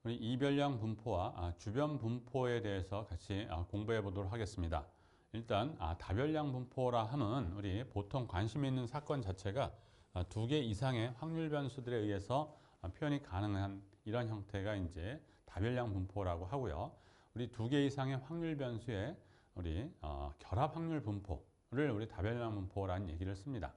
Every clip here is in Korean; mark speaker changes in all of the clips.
Speaker 1: 우리 이별량 분포와 주변 분포에 대해서 같이 공부해 보도록 하겠습니다. 일단 다별량 분포라 하면 우리 보통 관심 있는 사건 자체가 두 개 이상의 확률 변수들에 의해서 표현이 가능한 이런 형태가 이제 다별량 분포라고 하고요. 우리 두 개 이상의 확률 변수의 우리 결합 확률 분포를 우리 다별량 분포라는 얘기를 씁니다.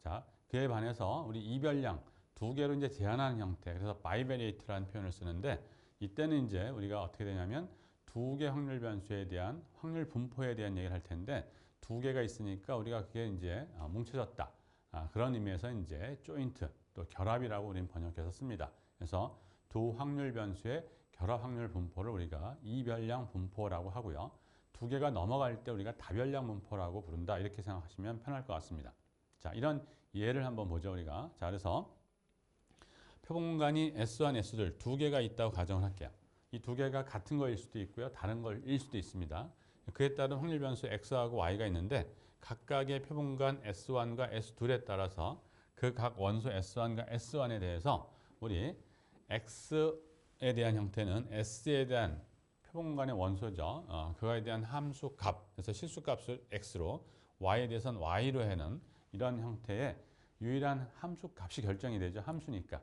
Speaker 1: 자, 그에 반해서 우리 이별량 두 개로 이제 제한하는 형태, 그래서 바이베리에이트라는 표현을 쓰는데, 이때는 이제 우리가 어떻게 되냐면 두 개 확률 변수에 대한 확률 분포에 대한 얘기를 할 텐데, 두 개가 있으니까 우리가 그게 이제 뭉쳐졌다, 그런 의미에서 이제 조인트 또 결합이라고 우리는 번역해서 씁니다. 그래서 두 확률 변수의 결합 확률 분포를 우리가 이별량 분포라고 하고요. 두 개가 넘어갈 때 우리가 다별량 분포라고 부른다, 이렇게 생각하시면 편할 것 같습니다. 자, 이런 예를 한번 보죠, 우리가. 자, 그래서 표본공간이 S1, S2 두 개가 있다고 가정을 할게요. 이 두 개가 같은 거일 수도 있고요, 다른 거일 수도 있습니다. 그에 따른 확률 변수 X하고 Y가 있는데, 각각의 표본공간 S1과 S2에 따라서 그 각 원소 S1과 S1에 대해서 우리 X에 대한 형태는 S에 대한 표본공간의 원소죠. 그거에 대한 함수 값, 그래서 실수값을 X로, Y에 대해서는 Y로 해는 이런 형태의 유일한 함수 값이 결정이 되죠. 함수니까.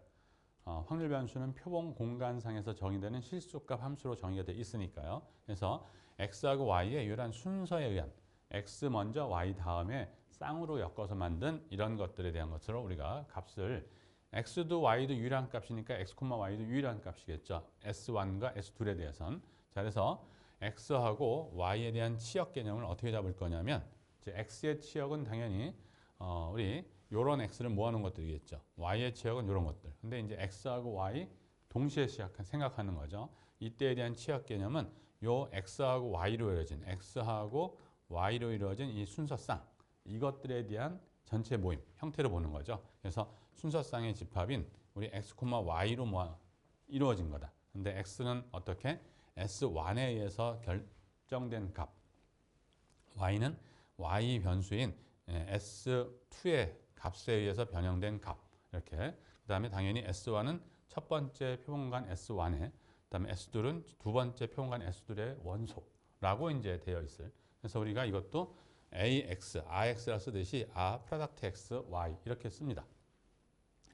Speaker 1: 확률 변수는 표본 공간상에서 정의되는 실수값 함수로 정의가 되어 있으니까요. 그래서 X하고 Y의 유일한 순서에 의한 X 먼저 Y 다음에 쌍으로 엮어서 만든 이런 것들에 대한 것으로 우리가 값을, X도 Y도 유일한 값이니까 X, Y도 유일한 값이겠죠. S1과 S2에 대해서는. 자, 그래서 X하고 Y에 대한 치역 개념을 어떻게 잡을 거냐면, 이제 X의 치역은 당연히 우리 요런 X를 모아놓은 것들이겠죠. Y의 치역은 이런 것들. 근데 이제 X하고 Y 동시에 생각하는 거죠. 이때에 대한 치역 개념은 요 X하고 Y로 이루어진, X하고 Y로 이루어진 이 순서쌍, 이것들에 대한 전체 모임, 형태로 보는 거죠. 그래서 순서쌍의 집합인 우리 X, Y로 이루어진 거다. 근데 X는 어떻게? S1에 의해서 결정된 값. Y는 Y 변수인 S2의 값에 의해서 변형된 값. 이렇게. 그 다음에 당연히 S1은 첫 번째 표본관 S1에, 그 다음에 S2는 두 번째 표본관 S2의 원소라고 이제 되어 있을. 그래서 우리가 이것도 AX, RX라 쓰듯이 R 프로덕트 X, Y 이렇게 씁니다.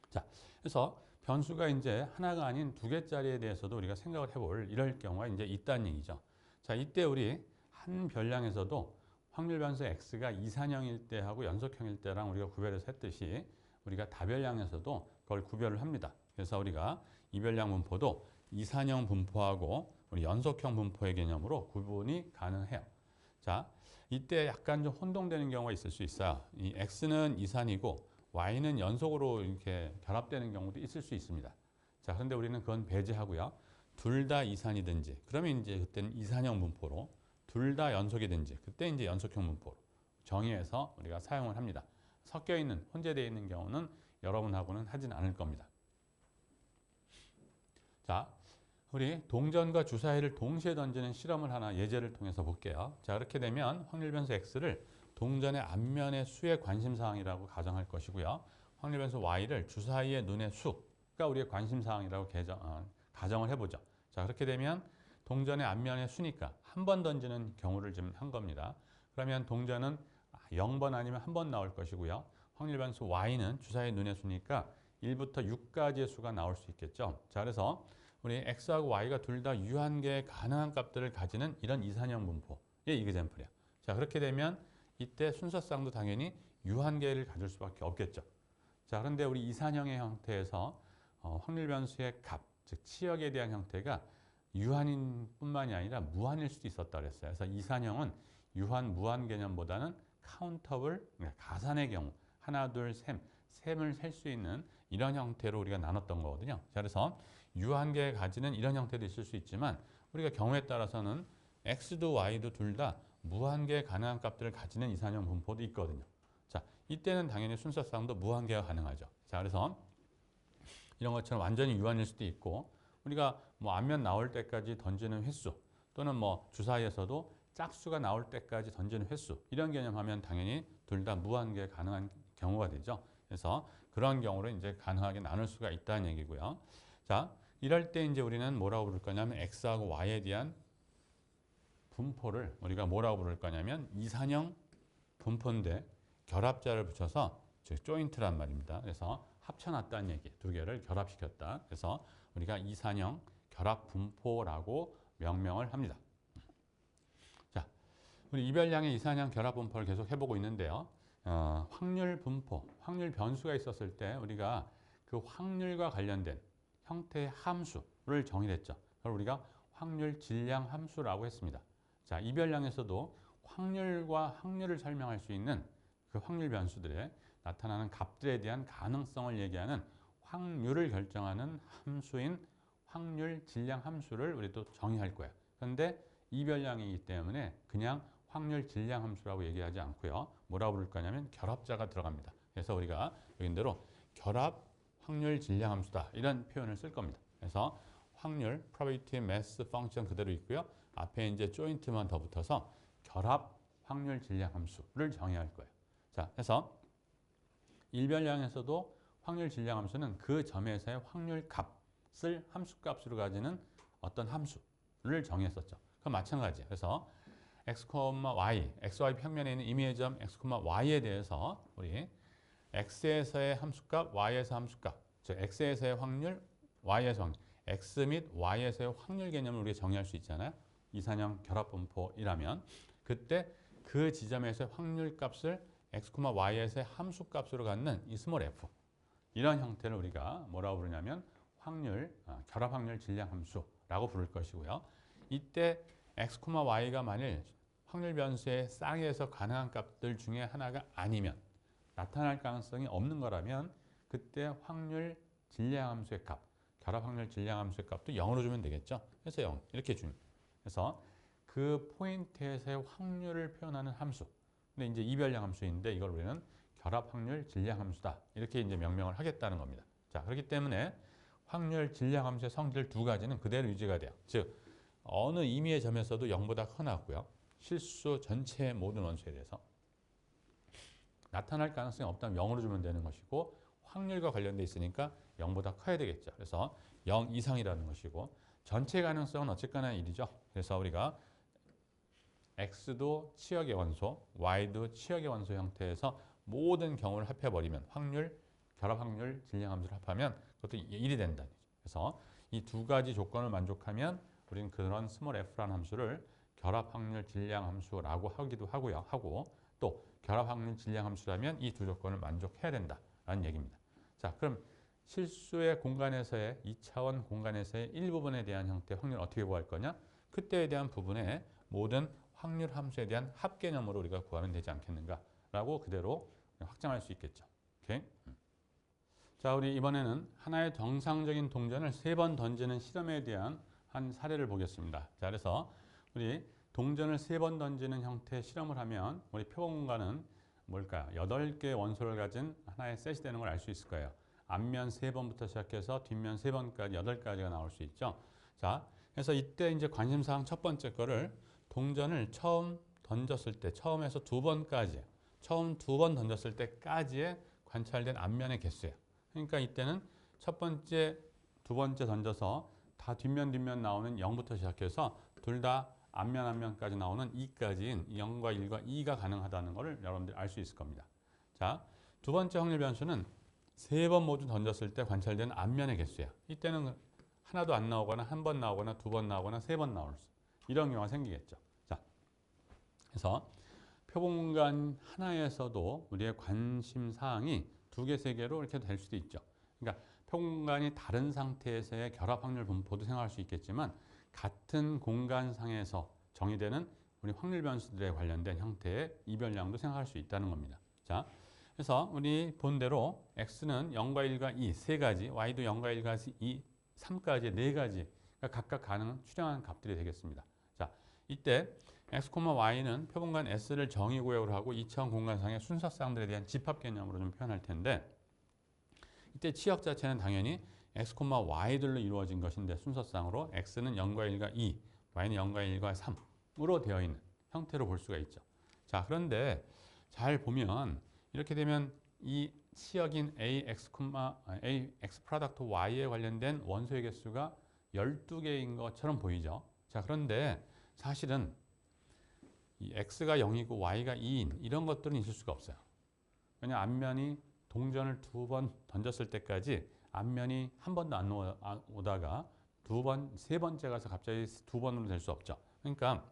Speaker 1: 자, 그래서 변수가 이제 하나가 아닌 두 개짜리에 대해서도 우리가 생각을 해볼 이럴 경우가 이제 있다는 얘기죠. 자, 이때 우리 한 별량에서도 확률 변수 X가 이산형일 때하고 연속형일 때랑 우리가 구별해서 했듯이 우리가 다별량에서도 그걸 구별을 합니다. 그래서 우리가 이별량 분포도 이산형 분포하고 우리 연속형 분포의 개념으로 구분이 가능해요. 자, 이때 약간 좀 혼동되는 경우가 있을 수 있어요. 이 X는 이산이고 Y는 연속으로 이렇게 결합되는 경우도 있을 수 있습니다. 자, 그런데 우리는 그건 배제하고요. 둘 다 이산이든지, 그러면 이제 그때는 이산형 분포로, 둘 다 연속이든지, 그때 이제 연속형 분포로 정의해서 우리가 사용을 합니다. 섞여 있는, 혼재되어 있는 경우는 여러분하고는 하진 않을 겁니다. 자, 우리 동전과 주사위를 동시에 던지는 실험을 하나 예제를 통해서 볼게요. 자, 그렇게 되면 확률 변수 X를 동전의 앞면의 수의 관심사항이라고 가정할 것이고요. 확률 변수 Y를 주사위의 눈의 수가 우리의 관심사항이라고 가정을 해보죠. 자, 그렇게 되면 동전의 앞면의 수니까 한 번 던지는 경우를 지금 한 겁니다. 그러면 동전은 0번 아니면 한 번 나올 것이고요. 확률 변수 Y는 주사위의 눈의 수니까 1부터 6까지의 수가 나올 수 있겠죠. 자, 그래서 우리 X하고 Y가 둘 다 유한계의 가능한 값들을 가지는 이런 이산형 분포의 이그젬플이야. 자, 그렇게 되면 이때 순서쌍도 당연히 유한계를 가질 수밖에 없겠죠. 자, 그런데 우리 이산형의 형태에서 확률 변수의 값, 즉 치역에 대한 형태가 유한인 뿐만이 아니라 무한일 수도 있었다 그랬어요. 그래서 이산형은 유한, 무한 개념보다는 카운터블, 가산의 경우, 하나, 둘, 셈을 셀 수 있는 이런 형태로 우리가 나눴던 거거든요. 자, 그래서 유한계에 가지는 이런 형태도 있을 수 있지만 우리가 경우에 따라서는 X도 Y도 둘 다 무한계의 가능한 값들을 가지는 이산형 분포도 있거든요. 자, 이때는 당연히 순서쌍도 무한계가 가능하죠. 자, 그래서 이런 것처럼 완전히 유한일 수도 있고, 우리가 뭐 앞면 나올 때까지 던지는 횟수, 또는 뭐 주사위에서도 짝수가 나올 때까지 던지는 횟수, 이런 개념하면 당연히 둘 다 무한계 가능한 경우가 되죠. 그래서 그런 경우를 이제 가능하게 나눌 수가 있다는 얘기고요. 자, 이럴 때 이제 우리는 뭐라고 부를 거냐면 x하고 y에 대한 분포를 우리가 뭐라고 부를 거냐면 이산형 분포인데 결합자를 붙여서 즉 조인트란 말입니다. 그래서 합쳐놨다는 얘기, 두 개를 결합시켰다. 그래서 우리가 이산형 결합 분포라고 명명을 합니다. 자, 우리 이별량의 이산형 결합 분포를 계속 해보고 있는데요. 확률 분포, 확률 변수가 있었을 때 우리가 그 확률과 관련된 형태의 함수를 정의했죠. 그걸 우리가 확률 질량 함수라고 했습니다. 자, 이별량에서도 확률과 확률을 설명할 수 있는 그 확률 변수들에 나타나는 값들에 대한 가능성을 얘기하는 확률을 결정하는 함수인 확률 질량 함수를 우리 또 정의할 거예요. 그런데 이별량이기 때문에 그냥 확률 질량 함수라고 얘기하지 않고요. 뭐라고 부를 거냐면 결합자가 들어갑니다. 그래서 우리가 여긴 대로 결합 확률 질량 함수다 이런 표현을 쓸 겁니다. 그래서 확률 probability mass function 그대로 있고요. 앞에 이제 조인트만 더 붙어서 결합 확률 질량 함수를 정의할 거예요. 자, 그래서 일별량에서도 확률 질량 함수는 그 점에서의 확률 값을 함수값으로 가지는 어떤 함수를 정의했었죠. 그건 마찬가지예요. 그래서 x, y, xy 평면에 있는 임의의 점 x, y에 대해서 우리 x에서의 함수값, y에서 함수값, 즉 x에서의 확률, y에서 확률, x 및 y에서의 확률 개념을 우리가 정의할 수 있잖아요. 이산형 결합 분포이라면 그때 그 지점에서의 확률 값을 x, y에서의 함수 값으로 갖는 이 스몰 f 이런 형태를 우리가 뭐라고 부르냐면 확률, 결합 확률 질량 함수라고 부를 것이고요. 이때 x, y가 만일 확률 변수의 쌍에서 가능한 값들 중에 하나가 아니면 나타날 가능성이 없는 거라면 그때 확률 질량 함수의 값, 결합 확률 질량 함수의 값도 0으로 주면 되겠죠. 그래서 0 이렇게 줍니다. 그래서 그 포인트에서의 확률을 표현하는 함수. 근데 이제 이별량 함수인데 이걸 우리는 결합 확률 질량 함수다. 이렇게 이제 명명을 하겠다는 겁니다. 자, 그렇기 때문에 확률 질량 함수의 성질 두 가지는 그대로 유지가 돼요. 즉 어느 임의의 점에서도 0보다 커나고요. 실수 전체의 모든 원소에 대해서 나타날 가능성이 없다면 0으로 주면 되는 것이고 확률과 관련돼 있으니까 0보다 커야 되겠죠. 그래서 0 이상이라는 것이고 전체 가능성은 어쨌거나 1이죠. 그래서 우리가 x도 치역의 원소, y도 치역의 원소 형태에서 모든 경우를 합해버리면 확률, 결합 확률, 질량 함수를 합하면 그것도 1이 된다. 그래서 이 두 가지 조건을 만족하면 우리는 그런 스몰 f라는 함수를 결합 확률 질량 함수라고 하기도 하고 또 결합 확률 질량 함수라면 이 두 조건을 만족해야 된다라는 얘기입니다. 자, 그럼 실수의 공간에서의 2차원 공간에서의 일부분에 대한 형태 확률 어떻게 구할 거냐? 그때에 대한 부분의 모든 확률 함수에 대한 합 개념으로 우리가 구하면 되지 않겠는가라고 그대로 확장할 수 있겠죠. 오케이? 자, 우리 이번에는 하나의 정상적인 동전을 3번 던지는 실험에 대한 한 사례를 보겠습니다. 자, 그래서 우리 동전을 3번 던지는 형태의 실험을 하면 우리 표본 공간은 뭘까요? 8개의 원소를 가진 하나의 셋이 되는 걸 알 수 있을 거예요. 앞면 3번부터 시작해서 뒷면 3번까지 8가지가 나올 수 있죠. 자, 그래서 이때 이제 관심사항 첫 번째 거를 동전을 처음 던졌을 때 처음에서 2번까지 처음 2번 던졌을 때까지의 관찰된 앞면의 개수예요. 그러니까 이때는 첫 번째, 두 번째 던져서 다 뒷면 나오는 0부터 시작해서 둘 다 앞면까지 나오는 2까지인 0과 1과 2가 가능하다는 것을 여러분들이 알 수 있을 겁니다. 자, 두 번째 확률 변수는 3번 모두 던졌을 때 관찰되는 앞면의 개수예요. 이때는 하나도 안 나오거나 한 번 나오거나 2번 나오거나 3번 나올 수 이런 경우가 생기겠죠. 자, 그래서 표본 공간 하나에서도 우리의 관심 사항이 2개, 3개로 이렇게 될 수도 있죠. 그러니까 표본 공간이 다른 상태에서의 결합 확률 분포도 생각할 수 있겠지만 같은 공간상에서 정의되는 우리 확률 변수들에 관련된 형태의 이별량도 생각할 수 있다는 겁니다. 자, 그래서 우리 본대로 x는 0과 1과 2, 3가지, y도 0과 1과 2, 3까지, 4가지가 각각 출현하는 값들이 되겠습니다. 자, 이때 x, y는 표본관 s를 정의구역으로 하고 2차원 공간상의 순서쌍들에 대한 집합 개념으로 좀 표현할 텐데 이때 치역 자체는 당연히 x, y들로 이루어진 것인데 순서쌍으로 x는 0과 1과 2, y는 0과 1과 3으로 되어 있는 형태로 볼 수가 있죠. 자, 그런데 잘 보면 이렇게 되면 이 치역인 AX, AX 프로덕트 Y에 관련된 원소의 개수가 12개인 것처럼 보이죠. 자, 그런데 사실은 이 X가 0이고 Y가 2인 이런 것들은 있을 수가 없어요. 왜냐하면 앞면이 동전을 2번 던졌을 때까지 앞면이 한 번도 안 오다가 세 번째 가서 갑자기 2번으로 될 수 없죠. 그러니까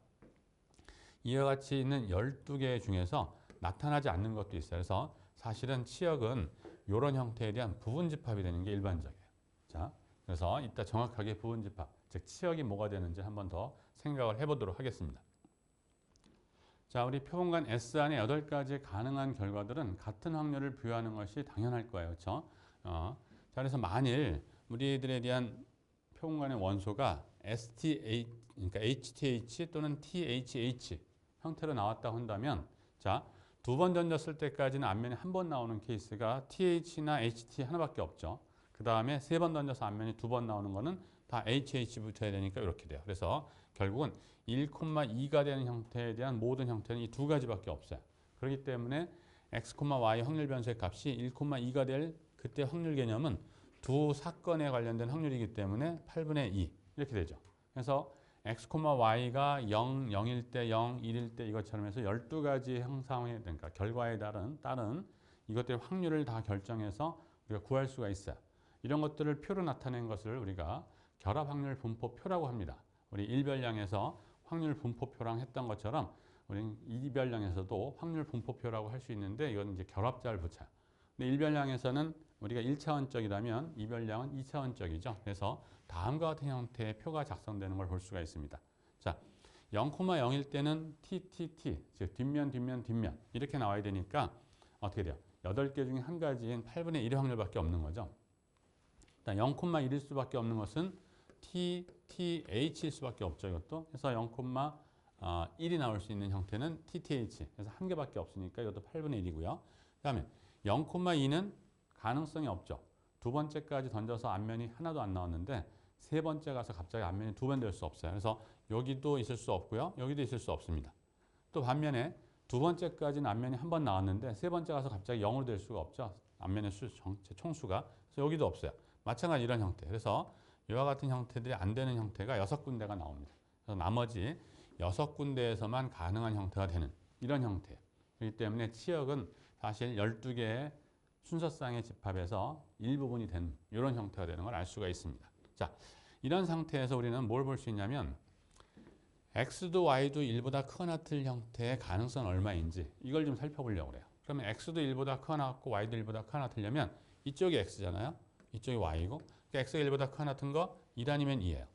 Speaker 1: 이와 같이 있는 12개 중에서 나타나지 않는 것도 있어요. 그래서 사실은 치역은 이런 형태에 대한 부분집합이 되는 게 일반적이에요. 자, 그래서 이따 정확하게 부분집합, 즉 치역이 뭐가 되는지 한번 더 생각을 해보도록 하겠습니다. 자, 우리 표본관 S 안에 8가지 가능한 결과들은 같은 확률을 부여하는 것이 당연할 거예요. 그렇죠? 자, 그래서 만일 우리들에 대한 표본관의 원소가 그러니까 HTH 또는 THH 형태로 나왔다고 한다면, 자, 2번 던졌을 때까지는 앞면에 한 번 나오는 케이스가 TH나 HT 하나밖에 없죠. 그 다음에 3번 던져서 앞면이 2번 나오는 거는 다 HH 붙어야 되니까 이렇게 돼요. 그래서 결국은 1,2가 되는 형태에 대한 모든 형태는 이 2가지밖에 없어요. 그렇기 때문에 X, Y 확률 변수의 값이 1,2가 될 그때 확률 개념은 두 사건에 관련된 확률이기 때문에 8분의 2 이렇게 되죠. 그래서 X, Y가 0, 0일 때, 0, 1일 때 이것처럼 해서 12가지 형상에 그러니까 결과에 따른 이것들의 확률을 다 결정해서 우리가 구할 수가 있어요. 이런 것들을 표로 나타낸 것을 우리가 결합 확률 분포표라고 합니다. 우리 1별량에서 확률 분포표랑 했던 것처럼 우리는 2별량에서도 확률 분포표라고 할 수 있는데 이건 이제 결합자를 붙여요. 근데 1별량에서는 우리가 1차원적이라면 2별량은 2차원적이죠. 그래서 다음과 같은 형태의 표가 작성되는 걸 볼 수가 있습니다. 자, 0,0일 때는 TTT, 즉 뒷면 이렇게 나와야 되니까 어떻게 돼요? 8개 중에 한 가지인 8분의 1의 확률밖에 없는 거죠. 0,1일 수밖에 없는 것은 TTH일 수밖에 없죠. 이것도. 그래서 0,1이 나올 수 있는 형태는 TTH. 그래서 한 개밖에 없으니까 이것도 8분의 1이고요. 그 다음에 0,2는 가능성이 없죠. 2번째까지 던져서 앞면이 하나도 안 나왔는데 3번째 가서 갑자기 앞면이 2번 될 수 없어요. 그래서 여기도 있을 수 없고요. 여기도 있을 수 없습니다. 또 반면에 2번째까지는 앞면이 한 번 나왔는데 3번째 가서 갑자기 0으로 될 수가 없죠. 앞면의 전체 총수가. 그래서 여기도 없어요. 마찬가지 이런 형태. 그래서 이와 같은 형태들이 안 되는 형태가 6군데가 나옵니다. 그래서 나머지 6군데에서만 가능한 형태가 되는 이런 형태예요. 그렇기 때문에 치역은 사실 12개의 순서쌍의 집합에서 일부분이 된 이런 형태가 되는 걸 알 수가 있습니다. 자, 이런 상태에서 우리는 뭘 볼 수 있냐면 X도 Y도 1보다 크거나 같을 형태의 가능성은 얼마인지 이걸 좀 살펴보려고 그래요. 그러면 X도 1보다 크거나 같고 Y도 1보다 크거나 같으려면 이쪽이 X잖아요. 이쪽이 Y고 그러니까 X가 1보다 크거나 같은 거 1 아니면 2예요.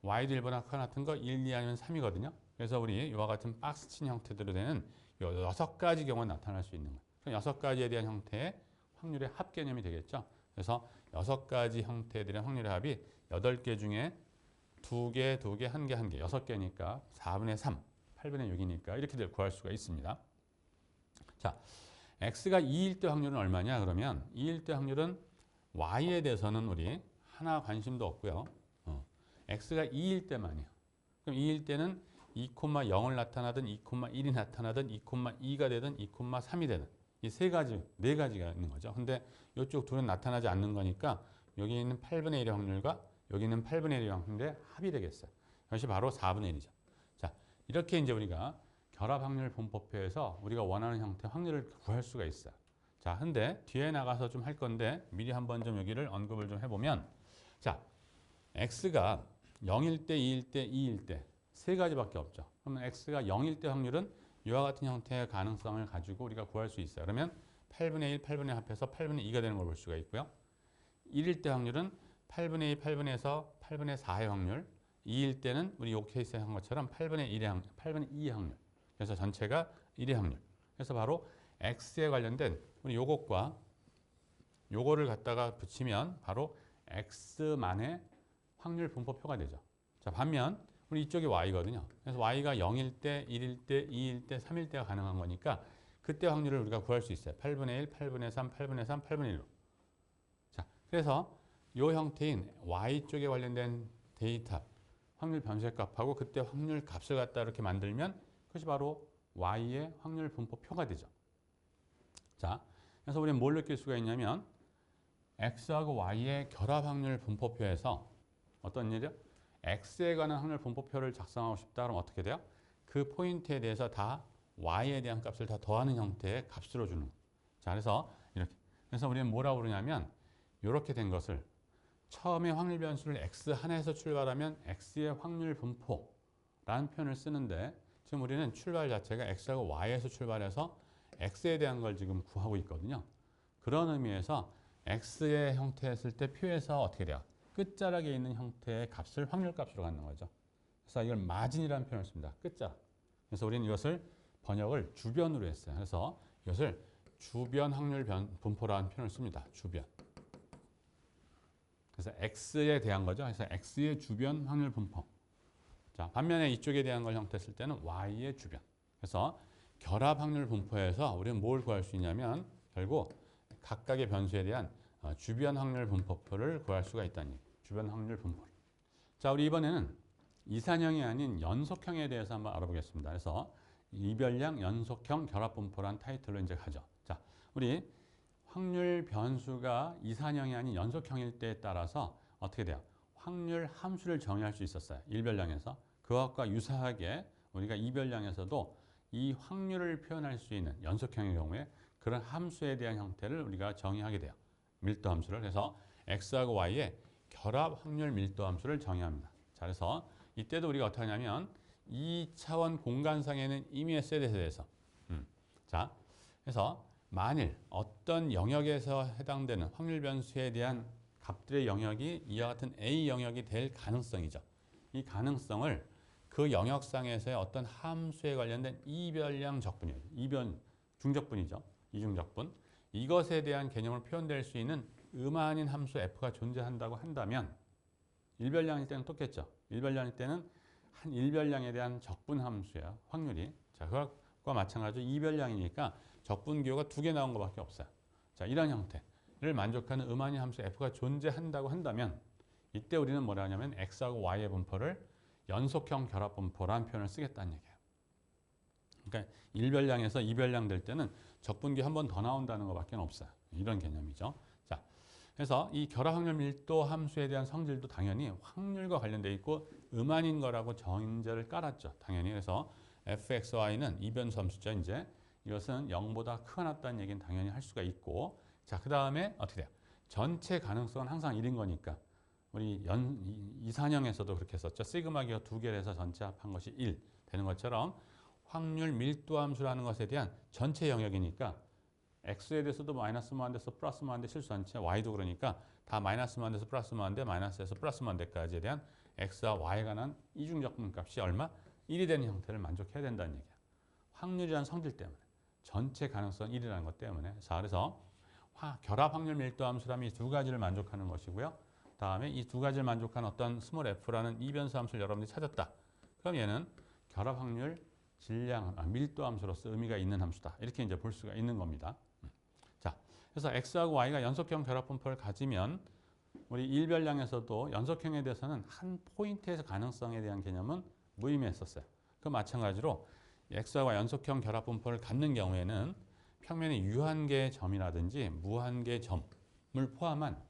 Speaker 1: Y도 1보다 크거나 같은 거 1, 2 아니면 3이거든요. 그래서 우리 이와 같은 박스친 형태대로 되는 6가지 경우가 나타날 수 있는 거예요. 그럼 6가지에 대한 형태의 확률의 합 개념이 되겠죠. 그래서 6가지 형태들의 확률의 합이 8개 중에 2개, 2개, 1개, 1개, 6개니까 4분의 3, 8분의 6이니까 이렇게 구할 수가 있습니다. 자, X가 2일 때 확률은 얼마냐? 그러면 2일 때 확률은 Y에 대해서는 우리 하나 관심도 없고요. X가 2일 때만이에요. 그럼 2일 때는 2,0을 나타나든 2,1이 나타나든 2,2가 되든 2,3이 되든 이 세 가지, 네 가지가 있는 거죠. 근데 이쪽 둘은 나타나지 않는 거니까 여기 있는 8분의 1의 확률과 여기 있는 8분의 1의 확률의 합이 되겠어요. 이것이 바로 4분의 1이죠. 자, 이렇게 이제 우리가 결합 확률 분포표에서 우리가 원하는 형태의 확률을 구할 수가 있어요. 자, 근데 뒤에 나가서 좀 할 건데 미리 한번 좀 여기를 언급을 좀 해보면 자, X가 0일 때, 2일 때, 2일 때 세 가지밖에 없죠. 그러면 X가 0일 때 확률은 이와 같은 형태의 가능성을 가지고 우리가 구할 수 있어요. 그러면 8분의 1, 8분의 합해서 8분의 2가 되는 걸 볼 수가 있고요. 1일 때 확률은 8분의 2, 8분의 8분의 4의 확률. 2일 때는 우리 이 케이스에 한 것처럼 8분의 1의 확률, 8분의 2의 확률. 그래서 전체가 1의 확률. 그래서 바로 X에 관련된 우리 요것과 요거를 갖다가 붙이면 바로 X만의 확률 분포표가 되죠. 자, 반면 우리 이쪽이 Y거든요. 그래서 Y가 0일 때, 1일 때, 2일 때, 3일 때가 가능한 거니까 그때 확률을 우리가 구할 수 있어요. 8분의 1, 8분의 3, 8분의 3, 8분의 1로. 자, 그래서 이 형태인 Y 쪽에 관련된 데이터 확률 변수의 값하고 그때 확률 값을 갖다 이렇게 만들면 그것이 바로 Y의 확률 분포표가 되죠. 자, 그래서 우리는 뭘 느낄 수가 있냐면 x하고 y의 결합 확률 분포표에서 어떤 일이요? x에 관한 확률 분포표를 작성하고 싶다 그러면 어떻게 돼요? 그 포인트에 대해서 다 y에 대한 값을 다 더하는 형태의 값으로 주는 거예요. 자, 그래서 이렇게. 그래서 우리는 뭐라고 그러냐면 이렇게 된 것을 처음에 확률 변수를 x 하나에서 출발하면 x의 확률 분포라는 표현을 쓰는데 지금 우리는 출발 자체가 x하고 y에서 출발해서 x에 대한 걸 지금 구하고 있거든요. 그런 의미에서 x의 형태였을 때 표에서 어떻게 돼요? 끝자락에 있는 형태의 값을 확률값으로 갖는 거죠. 그래서 이걸 마진이라는 표현을 씁니다. 끝자락. 그래서 우리는 이것을 번역을 주변으로 했어요. 그래서 이것을 주변 확률 분포라는 표현을 씁니다. 주변. 그래서 x에 대한 거죠. 그래서 x의 주변 확률 분포. 자, 반면에 이쪽에 대한 걸 형태했을 때는 y의 주변. 그래서 결합 확률 분포에서 우리는 뭘 구할 수 있냐면 결국 각각의 변수에 대한 주변 확률 분포표를 구할 수가 있다는 얘기예요. 주변 확률 분포. 자, 우리 이번에는 이산형이 아닌 연속형에 대해서 한번 알아보겠습니다. 그래서 이별량 연속형 결합 분포라는 타이틀로 이제 가죠. 자, 우리 확률 변수가 이산형이 아닌 연속형일 때에 따라서 어떻게 돼요? 확률 함수를 정의할 수 있었어요. 일별량에서. 그것과 유사하게 우리가 이별량에서도 이 확률을 표현할 수 있는 연속형의 경우에 그런 함수에 대한 형태를 우리가 정의하게 돼요. 밀도 함수를. 그래서 x하고 y의 결합 확률 밀도 함수를 정의합니다. 자, 그래서 이때도 우리가 어떻게 하냐면 2차원 공간상에는 이미 S에 대해서 자, 그래서 만일 어떤 영역에서 해당되는 확률 변수에 대한 값들의 영역이 이와 같은 A 영역이 될 가능성이죠. 이 가능성을 그 영역상에서의 어떤 함수에 관련된 이별량 적분이에요. 중적분이죠. 이중적분. 이것에 대한 개념을 표현될 수 있는 음한인 함수 f가 존재한다고 한다면 일별량일 때는 똑같죠. 일별량일 때는 한 일별량에 대한 적분 함수예요. 확률이. 자, 그것과 마찬가지로 이별량이니까 적분 기호가 2개 나온 것밖에 없어요. 자, 이런 형태를 만족하는 음한인 함수 f가 존재한다고 한다면 이때 우리는 뭐라 하냐면 x하고 y의 분포를 연속형 결합 분포라는 표현을 쓰겠다는 얘기예요. 그러니까 일별량에서 이별량 될 때는 적분기 한 번 더 나온다는 것밖에 없어요. 이런 개념이죠. 자, 그래서 이 결합 확률 밀도 함수에 대한 성질도 당연히 확률과 관련되어 있고 음한인 거라고 전제를 깔았죠. 당연히. 그래서 fxy는 이변수 함수죠. 이제 이것은 0보다 크거나 같다는 얘기는 당연히 할 수가 있고, 자, 그 다음에 어떻게 돼요? 전체 가능성은 항상 1인 거니까 우리 이산형에서도 그렇게 했었죠. 시그마 기호 2개를 해서 전체 합한 것이 1 되는 것처럼 확률 밀도 함수라는 것에 대한 전체 영역이니까 x에 대해서도 마이너스 무한 돼서 플러스 무한 돼 실수 안 채 y도 그러니까 다 마이너스 무한 돼서 플러스 무한 돼 마이너스에서 플러스 무한 돼까지에 대한 x와 y에 관한 이중적분 값이 얼마? 1이 되는 형태를 만족해야 된다는 얘기야. 확률이라는 성질 때문에 전체 가능성 1이라는 것 때문에. 자, 그래서 결합 확률 밀도 함수라면 이 두 가지를 만족하는 것이고요. 다음에 이 두 가지를 만족하는 어떤 스몰 f라는 이변수 함수를 여러분들이 찾았다. 그럼 얘는 결합 확률 질량, 밀도 함수로서 의미가 있는 함수다. 이렇게 이제 볼 수가 있는 겁니다. 자, 그래서 x하고 y가 연속형 결합 분포를 가지면 우리 일별량에서도 연속형에 대해서는 한 포인트에서 가능성에 대한 개념은 무의미했었어요. 그 마찬가지로 x와 연속형 결합 분포를 갖는 경우에는 평면의 유한계의 점이라든지 무한계의 점을 포함한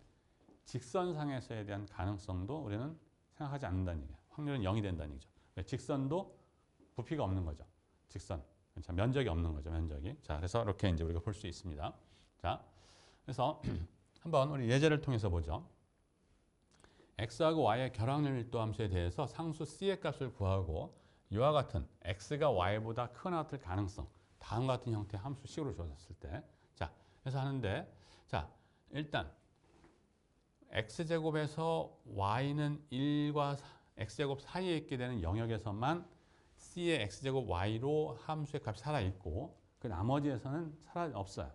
Speaker 1: 직선상에서에 대한 가능성도 우리는 생각하지 않는다는 얘기예요. 확률은 0이 된다는 얘기죠. 직선도 부피가 없는 거죠. 직선. 자, 면적이 없는 거죠. 면적이. 자, 그래서 이렇게 이제 우리가 볼 수 있습니다. 자, 그래서 한번 우리 예제를 통해서 보죠. x하고 y의 결합률 밀도 함수에 대해서 상수 c의 값을 구하고 이와 같은 x가 y보다 크거나 같을 가능성, 다음과 같은 형태의 함수식으로 주어졌을 때, 자, 그래서 하는데, 자, 일단 x제곱에서 y는 1과 x제곱 사이에 있게 되는 영역에서만 c의 x제곱 y로 함수의 값이 살아있고 그 나머지에서는 없어요.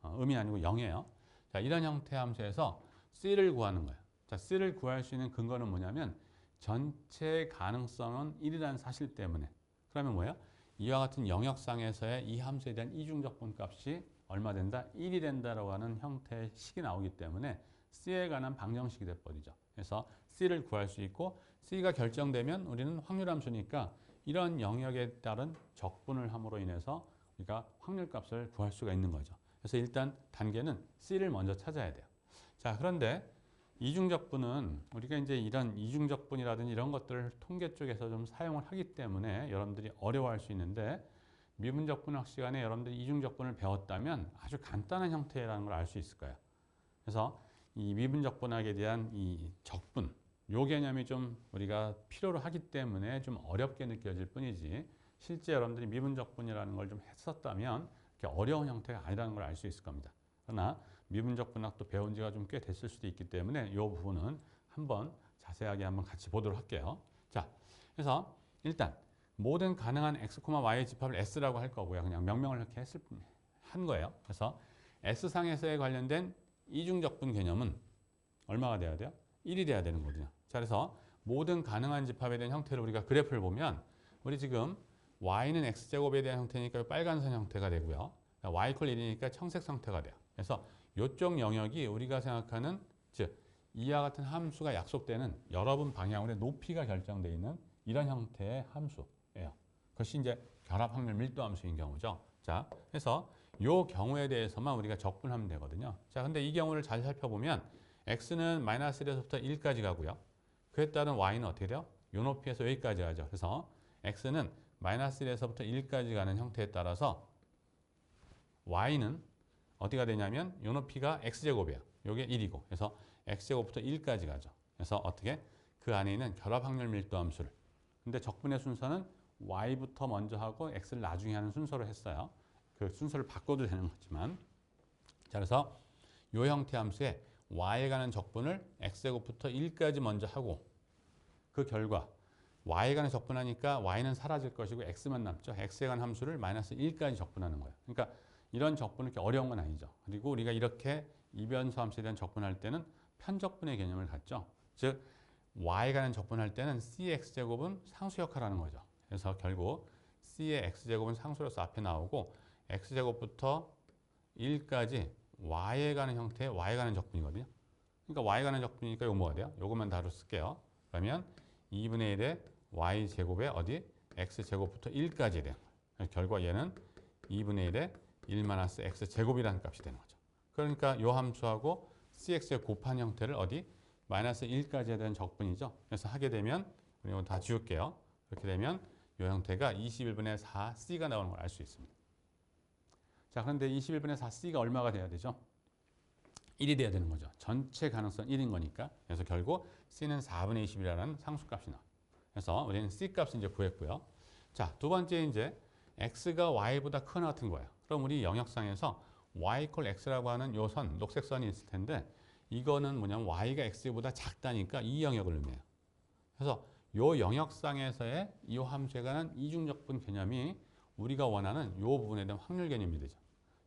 Speaker 1: 음이 아니고 0이에요. 자, 이런 형태의 함수에서 c를 구하는 거예요. 자, c를 구할 수 있는 근거는 뭐냐면 전체 가능성은 1이라는 사실 때문에. 그러면 뭐예요? 이와 같은 영역상에서의 이 함수에 대한 이중적분 값이 얼마 된다? 1이 된다라고 하는 형태의 식이 나오기 때문에 c에 관한 방정식이 돼버리죠. 그래서 c를 구할 수 있고 c가 결정되면 우리는 확률함수니까 이런 영역에 따른 적분을 함으로 인해서 우리가 확률값을 구할 수가 있는 거죠. 그래서 일단 단계는 C를 먼저 찾아야 돼요. 자, 그런데 이중적분은 우리가 이제 이런 이중적분이라든지 이런 것들을 통계 쪽에서 좀 사용을 하기 때문에 여러분들이 어려워할 수 있는데, 미분적분학 시간에 여러분들이 이중적분을 배웠다면 아주 간단한 형태라는 걸 알 수 있을 거예요. 그래서 이 미분적분학에 대한 이 적분, 요 개념이 좀 우리가 필요로 하기 때문에 좀 어렵게 느껴질 뿐이지, 실제 여러분들이 미분적분이라는 걸 좀 했었다면 그렇게 어려운 형태가 아니라는 걸 알 수 있을 겁니다. 그러나 미분적분학도 배운 지가 좀 꽤 됐을 수도 있기 때문에 이 부분은 한번 자세하게 한번 같이 보도록 할게요. 자, 그래서 일단 모든 가능한 x, y의 집합을 s라고 할 거고요. 그냥 명명을 이렇게 한 거예요. 그래서 s상에서의 관련된 이중적분 개념은 얼마가 돼야 돼요? 1이 돼야 되는 거거든요. 자, 그래서 모든 가능한 집합에 대한 형태를 우리가 그래프를 보면, 우리 지금 y는 x제곱에 대한 형태니까 빨간선 형태가 되고요. y = 1이니까 청색 형태가 돼요. 그래서 이쪽 영역이 우리가 생각하는, 즉 이와 같은 함수가 약속되는 여러분 방향으로 높이가 결정되어 있는 이런 형태의 함수예요. 그것이 이제 결합 확률 밀도 함수인 경우죠. 자, 그래서 이 경우에 대해서만 우리가 적분하면 되거든요. 자, 근데 이 경우를 잘 살펴보면 x는 -1에서부터 1까지 가고요. 그에 따른 y는 어떻게 돼요? 요 높이에서 여기까지 가죠. 그래서 x는 -1에서부터 1까지 가는 형태에 따라서 y는 어디가 되냐면 요 높이가 x제곱이에요. 요게 1이고. 그래서 x제곱부터 1까지 가죠. 그래서 어떻게? 그 안에 있는 결합 확률 밀도 함수를. 근데 적분의 순서는 y부터 먼저 하고 x를 나중에 하는 순서로 했어요. 그 순서를 바꿔도 되는 거지만. 자, 그래서 요 형태 함수에 y에 관한 적분을 x제곱부터 1까지 먼저 하고, 그 결과 y에 관한 적분하니까 y는 사라질 것이고 x만 남죠. x에 관한 함수를 -1까지 적분하는 거예요. 그러니까 이런 적분은 그렇게 어려운 건 아니죠. 그리고 우리가 이렇게 이변수 함수에 대한 적분할 때는 편적분의 개념을 갖죠. 즉 y에 관한 적분할 때는 cx제곱은 상수 역할을 하는 거죠. 그래서 결국 c의 x제곱은 상수로서 앞에 나오고, x제곱부터 1까지 y에 관한 형태의 y에 관한 적분이거든요. 그러니까 y에 관한 적분이니까 이거 뭐가 돼요? 이것만 다루 쓸게요. 그러면 2분의 1의 y제곱에 어디? x제곱부터 1까지 돼요. 결과 얘는 2분의 1의 1-x제곱이라는 값이 되는 거죠. 그러니까 이 함수하고 cx의 곱한 형태를 어디? -1까지에 대한 적분이죠. 그래서 하게 되면, 우리 이거 다 지울게요. 이렇게 되면 이 형태가 21분의 4c가 나오는 걸 알 수 있습니다. 자, 그런데 21분의 4c가 얼마가 돼야 되죠? 1이 돼야 되는 거죠. 전체 가능성 1인 거니까. 그래서 결국 c는 4분의 20이라는 상수값이 나와요. 그래서 우리는 c 값을 이제 구했고요. 자, 두 번째 이제 x가 y보다 크거나 같은 거예요. 그럼 우리 영역상에서 y = x라고 하는 요 선, 녹색 선이 있을 텐데, 이거는 뭐냐면 y가 x보다 작다니까 이 영역을 의미해요. 그래서 요 영역상에서의 이 함수에 관한 이중적분 개념이 우리가 원하는 요 부분에 대한 확률 개념이 되죠.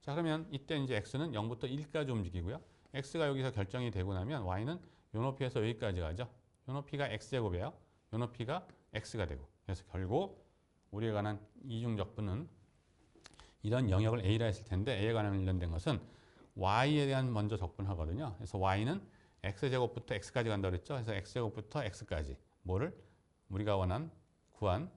Speaker 1: 자, 그러면 이때 이제 x는 0부터 1까지 움직이고요. x가 여기서 결정이 되고 나면 y는 요 높이에서 여기까지 가죠. 요 높이가 x제곱이에요. 요 높이가 x가 되고. 그래서 결국 우리에 관한 이중적분은 이런 영역을 a라 했을 텐데, a에 관련된 것은 y에 대한 먼저 적분하거든요. 그래서 y는 x제곱부터 x까지 간다고 그랬죠. 그래서 x제곱부터 x까지 뭐를? 우리가 구한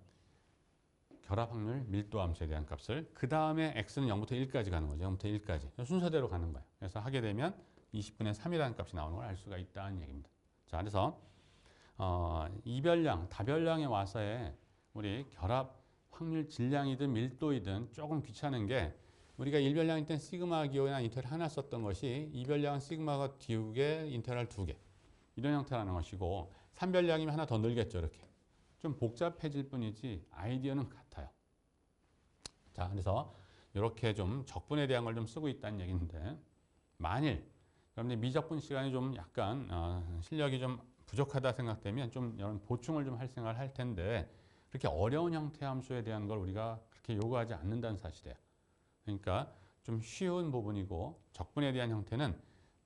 Speaker 1: 결합 확률 밀도 함수에 대한 값을, 그 다음에 x는 0부터 1까지 가는 거죠. 0부터 1까지. 순서대로 가는 거예요. 그래서 하게 되면 20분의 3이라는 값이 나오는 걸 알 수가 있다는 얘기입니다. 자, 그래서 이별량, 다별량에 와서의 우리 결합 확률 질량이든 밀도이든 조금 귀찮은 게, 우리가 일별량일 땐 시그마 기호나 인테그랄 하나 썼던 것이, 이별량은 시그마가 2개, 인테그랄 2개 이런 형태라는 것이고, 삼별량이면 하나 더 늘겠죠. 이렇게 좀 복잡해질 뿐이지 아이디어는 같아요. 자, 그래서 이렇게 좀 적분에 대한 걸 좀 쓰고 있다는 얘기인데, 만일 여러분들 미적분 시간이 좀 약간 실력이 좀 부족하다 생각되면 좀 이런 보충을 좀 할 생각을 할 텐데, 그렇게 어려운 형태의 함수에 대한 걸 우리가 그렇게 요구하지 않는다는 사실이에요. 그러니까 좀 쉬운 부분이고, 적분에 대한 형태는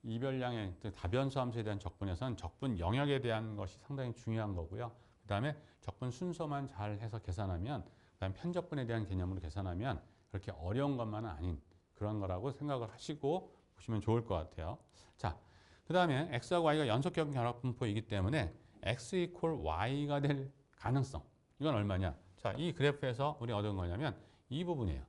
Speaker 1: 이별량의 다변수 함수에 대한 적분에서는 적분 영역에 대한 것이 상당히 중요한 거고요. 그 다음에 적분 순서만 잘 해서 계산하면, 그 다음에 편적분에 대한 개념으로 계산하면 그렇게 어려운 것만은 아닌 그런 거라고 생각을 하시고 보시면 좋을 것 같아요. 자, 그 다음에 x하고 y가 연속격 결합 분포이기 때문에 x = y가 될 가능성, 이건 얼마냐? 자, 이 그래프에서 우리 얻은 거냐면 이 부분이에요.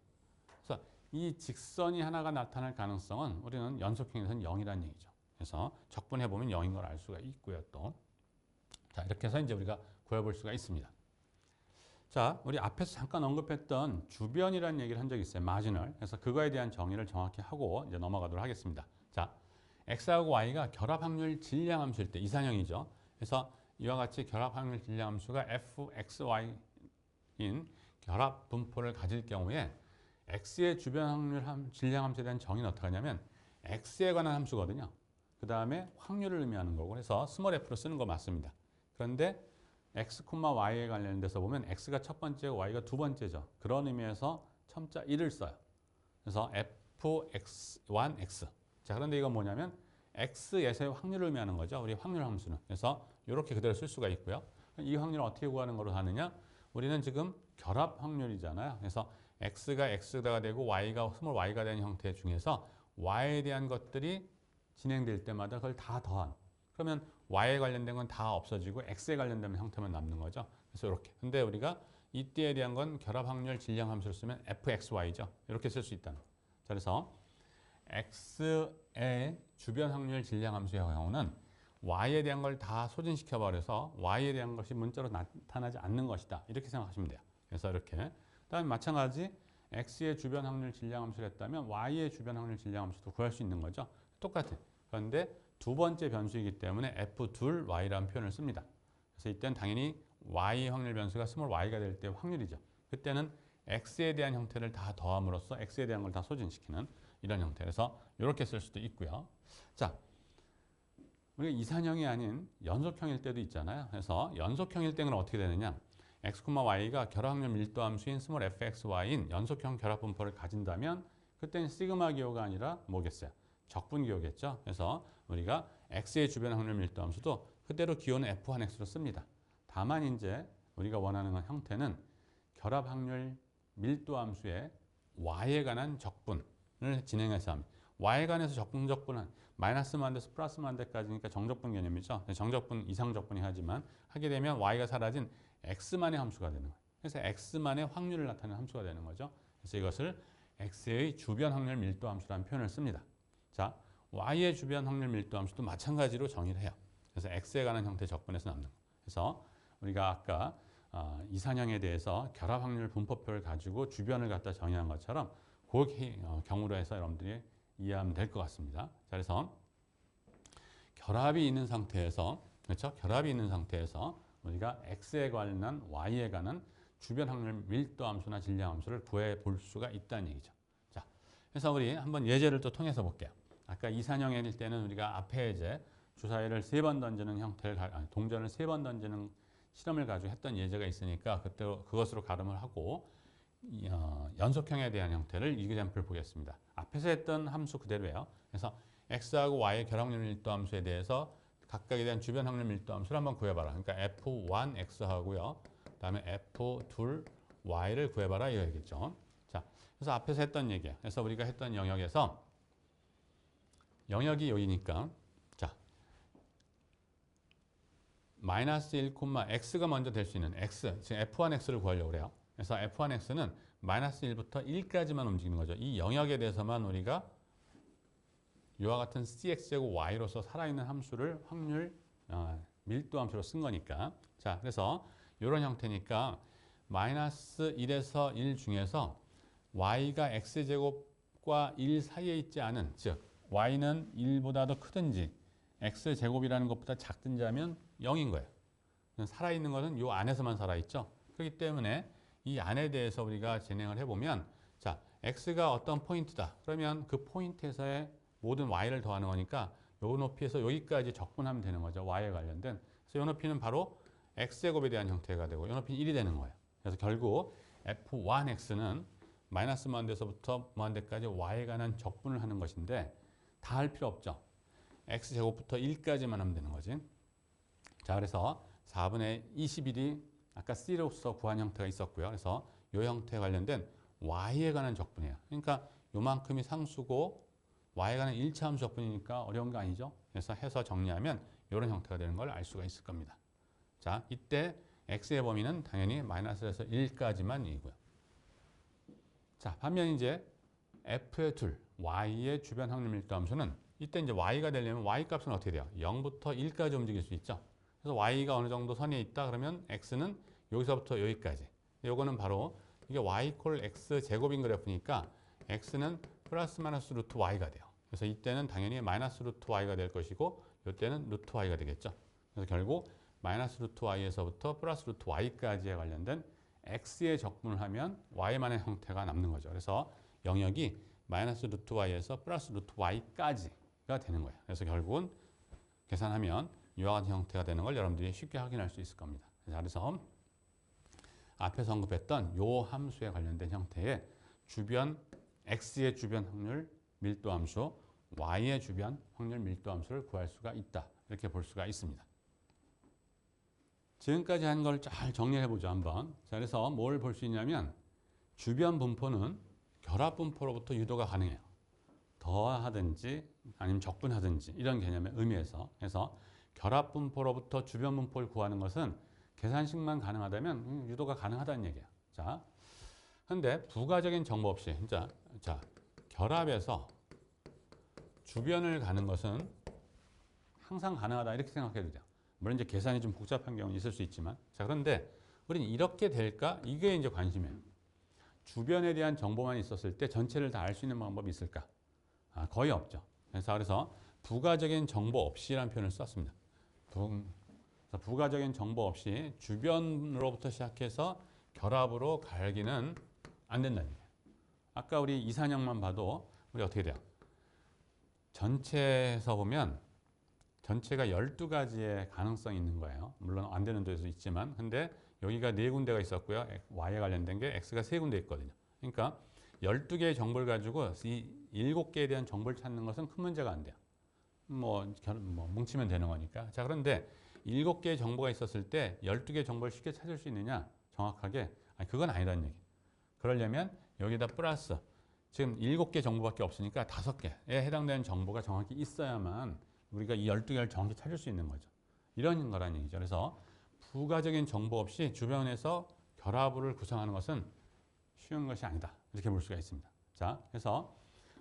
Speaker 1: 그래서 이 직선이 하나가 나타날 가능성은 우리는 연속형에서는 0이라는 얘기죠. 그래서 적분해 보면 0인 걸 알 수가 있고요. 또 자, 이렇게 해서 이제 우리가 구해볼 수가 있습니다. 자, 우리 앞에서 잠깐 언급했던 주변이라는 얘기를 한 적이 있어요. 마지널. 그래서 그거에 대한 정의를 정확히 하고 이제 넘어가도록 하겠습니다. 자, x하고 y가 결합 확률 질량 함수일 때 이산형이죠. 그래서 이와 같이 결합 확률 질량 함수가 fxy인 결합 분포를 가질 경우에 x의 주변 확률 질량 함수에 대한 정의는 어떻게 하냐면 x에 관한 함수거든요. 그 다음에 확률을 의미하는 거고 그래서 스몰 f로 쓰는 거 맞습니다. 그런데 x, y에 관련돼서 보면 x가 첫 번째고 y가 두 번째죠. 그런 의미에서 첨자 1을 써요. 그래서 fx1x. 자, 그런데 이건 뭐냐면 x에서의 확률을 의미하는 거죠. 우리 확률 함수는. 그래서 이렇게 그대로 쓸 수가 있고요. 이 확률을 어떻게 구하는 거로 하느냐? 우리는 지금 결합 확률이잖아요. 그래서 x가 x가 되고 y가 스몰 y가 되는 형태 중에서 y에 대한 것들이 진행될 때마다 그걸 다 더한. 그러면 y에 관련된 건 다 없어지고 x에 관련된 형태만 남는 거죠. 그래서 이렇게. 근데 우리가 이때에 대한 건 결합 확률 질량 함수를 쓰면 fxy죠. 이렇게 쓸 수 있다는 거. 자, 그래서 x의 주변 확률 질량 함수의 경우는 y에 대한 걸 다 소진시켜 버려서 y에 대한 것이 문자로 나타나지 않는 것이다. 이렇게 생각하시면 돼요. 그래서 이렇게. 그다음에 마찬가지 x의 주변 확률 질량 함수를 했다면 y의 주변 확률 질량 함수도 구할 수 있는 거죠. 똑같은. 그런데 두 번째 변수이기 때문에 f2y라는 표현을 씁니다. 그래서 이때는 당연히 y 확률 변수가 스몰 y가 될 때 확률이죠. 그때는 x에 대한 형태를 다 더함으로써 x에 대한 걸 다 소진시키는 이런 형태에서 이렇게 쓸 수도 있고요. 자, 우리가 이산형이 아닌 연속형일 때도 있잖아요. 그래서 연속형일 때는 어떻게 되느냐? x, y가 결합 확률 밀도 함수인 스몰 fxy인 연속형 결합 분포를 가진다면 그때는 시그마 기호가 아니라 뭐겠어요? 적분 기호겠죠. 그래서 우리가 x의 주변 확률 밀도 함수도 그대로 기호는 f1x로 씁니다. 다만 이제 우리가 원하는 형태는 결합 확률 밀도 함수의 y에 관한 적분을 진행해서 합니다. y에 관해서 적분은 마이너스만 돼서 플러스만 돼까지니까 정적분 개념이죠. 정적분 이상 적분이 하지만 하게 되면 y가 사라진 x만의 함수가 되는 거예요. 그래서 x만의 확률을 나타내는 함수가 되는 거죠. 그래서 이것을 x의 주변 확률 밀도 함수라는 표현을 씁니다. 자, y의 주변 확률 밀도 함수도 마찬가지로 정의를 해요. 그래서 x에 관한 형태 적분에서 남는 거. 그래서 우리가 아까 이산형에 대해서 결합 확률 분포표를 가지고 주변을 갖다 정의한 것처럼 그 경우로 해서 여러분들이 이해하면 될 것 같습니다. 자, 그래서 결합이 있는 상태에서 그렇죠? 결합이 있는 상태에서 우리가 x에 관한 y에 관한 주변 확률 밀도 함수나 질량 함수를 구해 볼 수가 있다는 얘기죠. 자, 그래서 우리 한번 예제를 또 통해서 볼게요. 아까 이산형일 때는 우리가 앞에 이제 주사위를 3번 던지는 형태를 동전을 3번 던지는 실험을 가지고 했던 예제가 있으니까 그때 그것으로 가름을 하고 연속형에 대한 형태를 이그젬플 보겠습니다. 앞에서 했던 함수 그대로예요. 그래서 x하고 y의 결합 확률 밀도 함수에 대해서 각각에 대한 주변 확률 밀도 함수를 한번 구해봐라. 그러니까 f1x 하고요. 그다음에 f2y를 구해봐라 이 얘기죠. 자, 그래서 앞에서 했던 얘기예요. 그래서 우리가 했던 영역에서 영역이 여기니까 자, 마이너스 1, x가 먼저 될 수 있는 x, 지금 f1x를 구하려고 그래요. 그래서 f1x는 마이너스 1부터 1까지만 움직이는 거죠. 이 영역에 대해서만 우리가 이와 같은 cx제곱 y로서 살아있는 함수를 확률 밀도 함수로 쓴 거니까. 자, 그래서 이런 형태니까 마이너스 1에서 1 중에서 y가 x제곱과 1 사이에 있지 않은, 즉 y는 1보다 더 크든지 x제곱이라는 것보다 작든지 하면 0인 거예요. 살아있는 것은 이 안에서만 살아있죠. 그렇기 때문에 이 안에 대해서 우리가 진행을 해보면 자, x가 어떤 포인트다. 그러면 그 포인트에서의 모든 y를 더하는 거니까 요 높이에서 여기까지 적분하면 되는 거죠. y에 관련된. 그래서 요 높이는 바로 x제곱에 대한 형태가 되고 요 높이는 1이 되는 거예요. 그래서 결국 f1x는 마이너스 무한대에서부터 무한대까지 y에 관한 적분을 하는 것인데 다 할 필요 없죠. x제곱부터 1까지만 하면 되는 거지. 자, 그래서 4분의 21이 아까 C로서 구한 형태가 있었고요. 그래서 이 형태에 관련된 y에 관한 적분이에요. 그러니까 요만큼이 상수고 y에 관한 1차 함수 적분이니까 어려운 거 아니죠. 그래서 해서 정리하면 이런 형태가 되는 걸 알 수가 있을 겁니다. 자, 이때 x의 범위는 당연히 마이너스에서 1까지만이고요. 자, 반면 이제 f의 둘, y의 주변 확률 밀도 함수는 이때 이제 y가 되려면 y 값은 어떻게 돼요? 0부터 1까지 움직일 수 있죠. 그래서 y가 어느 정도 선에 있다 그러면 x는 여기서부터 여기까지. 요거는 바로 이게 y 콜 x 제곱인 그래프니까 x는 플러스 마이너스 루트 y가 돼요. 그래서 이때는 당연히 마이너스 루트 y가 될 것이고 이때는 루트 y가 되겠죠. 그래서 결국 마이너스 루트 y에서부터 플러스 루트 y까지에 관련된 x의 적분을 하면 y만의 형태가 남는 거죠. 그래서 영역이 마이너스 루트 y에서 플러스 루트 y까지가 되는 거예요. 그래서 결국은 계산하면 이와 같은 형태가 되는 걸 여러분들이 쉽게 확인할 수 있을 겁니다. 자, 그래서 앞에서 언급했던 요 함수에 관련된 형태의 주변 x의 주변 확률 밀도 함수, y의 주변 확률 밀도 함수를 구할 수가 있다. 이렇게 볼 수가 있습니다. 지금까지 한 걸 잘 정리해 보죠, 한번. 자, 그래서 뭘 볼 수 있냐면 주변 분포는 결합 분포로부터 유도가 가능해요. 더하든지 아니면 적분하든지 이런 개념의 의미에서. 그래서 결합 분포로부터 주변 분포를 구하는 것은 계산식만 가능하다면 유도가 가능하다는 얘기야. 자, 근데 부가적인 정보 없이 자, 결합에서 주변을 가는 것은 항상 가능하다 이렇게 생각해도 돼요. 물론 이제 계산이 좀 복잡한 경우는 있을 수 있지만, 자, 그런데 우리는 이렇게 될까? 이게 이제 관심이에요. 주변에 대한 정보만 있었을 때 전체를 다 알 수 있는 방법이 있을까? 거의 없죠. 그래서 부가적인 정보 없이라는 표현을 썼습니다. 부가적인 정보 없이 주변으로부터 시작해서 결합으로 갈기는 안 된다는 얘기예요. 아까 우리 이산형만 봐도 우리 어떻게 돼요? 전체에서 보면 전체가 12가지의 가능성이 있는 거예요. 물론 안 되는 데도 있지만, 근데 여기가 4군데가 있었고요. y에 관련된 게 x가 3군데 있거든요. 그러니까 12개의 정보를 가지고 이 7개에 대한 정보를 찾는 것은 큰 문제가 안 돼요. 뭐 뭉치면 되는 거니까. 자, 그런데 7개의 정보가 있었을 때 12개의 정보를 쉽게 찾을 수 있느냐? 정확하게. 그건 아니라는 얘기. 그러려면 여기다 플러스 지금 7개 정보밖에 없으니까 5개에 해당되는 정보가 정확히 있어야만 우리가 이 12개를 정확히 찾을 수 있는 거죠. 이런 거라는 얘기죠. 그래서 부가적인 정보 없이 주변에서 결합을 구성하는 것은 쉬운 것이 아니다. 이렇게 볼 수가 있습니다. 자, 그래서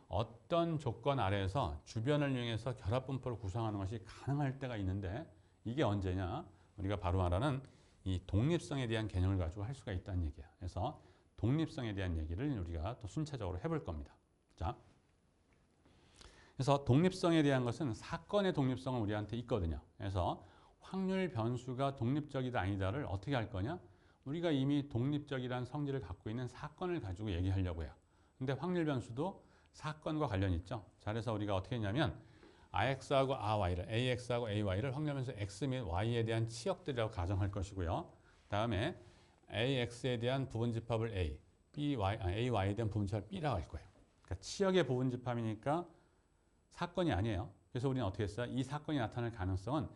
Speaker 1: 어떤 조건 아래에서 주변을 이용해서 결합 분포를 구성하는 것이 가능할 때가 있는데 이게 언제냐? 우리가 바로 말하는 이 독립성에 대한 개념을 가지고 할 수가 있다는 얘기야. 그래서 독립성에 대한 얘기를 우리가 또 순차적으로 해볼 겁니다. 자, 그래서 독립성에 대한 것은 사건의 독립성은 우리한테 있거든요. 그래서 확률 변수가 독립적이다 아니다를 어떻게 할 거냐? 우리가 이미 독립적이라는 성질을 갖고 있는 사건을 가지고 얘기하려고 해요. 근데 확률 변수도 사건과 관련이 있죠. 자, 그래서 우리가 어떻게 했냐면 RX하고 RY를, AX하고 AY를 확률 변수 X 및 Y에 대한 치역들이라고 가정할 것이고요. 다음에 AX에 대한 부분집합을 A, AY에 대한 부분집합을 B라고 할 거예요. 그러니까 치역의 부분집합이니까 사건이 아니에요. 그래서 우리는 어떻게 했어요? 이 사건이 나타날 가능성은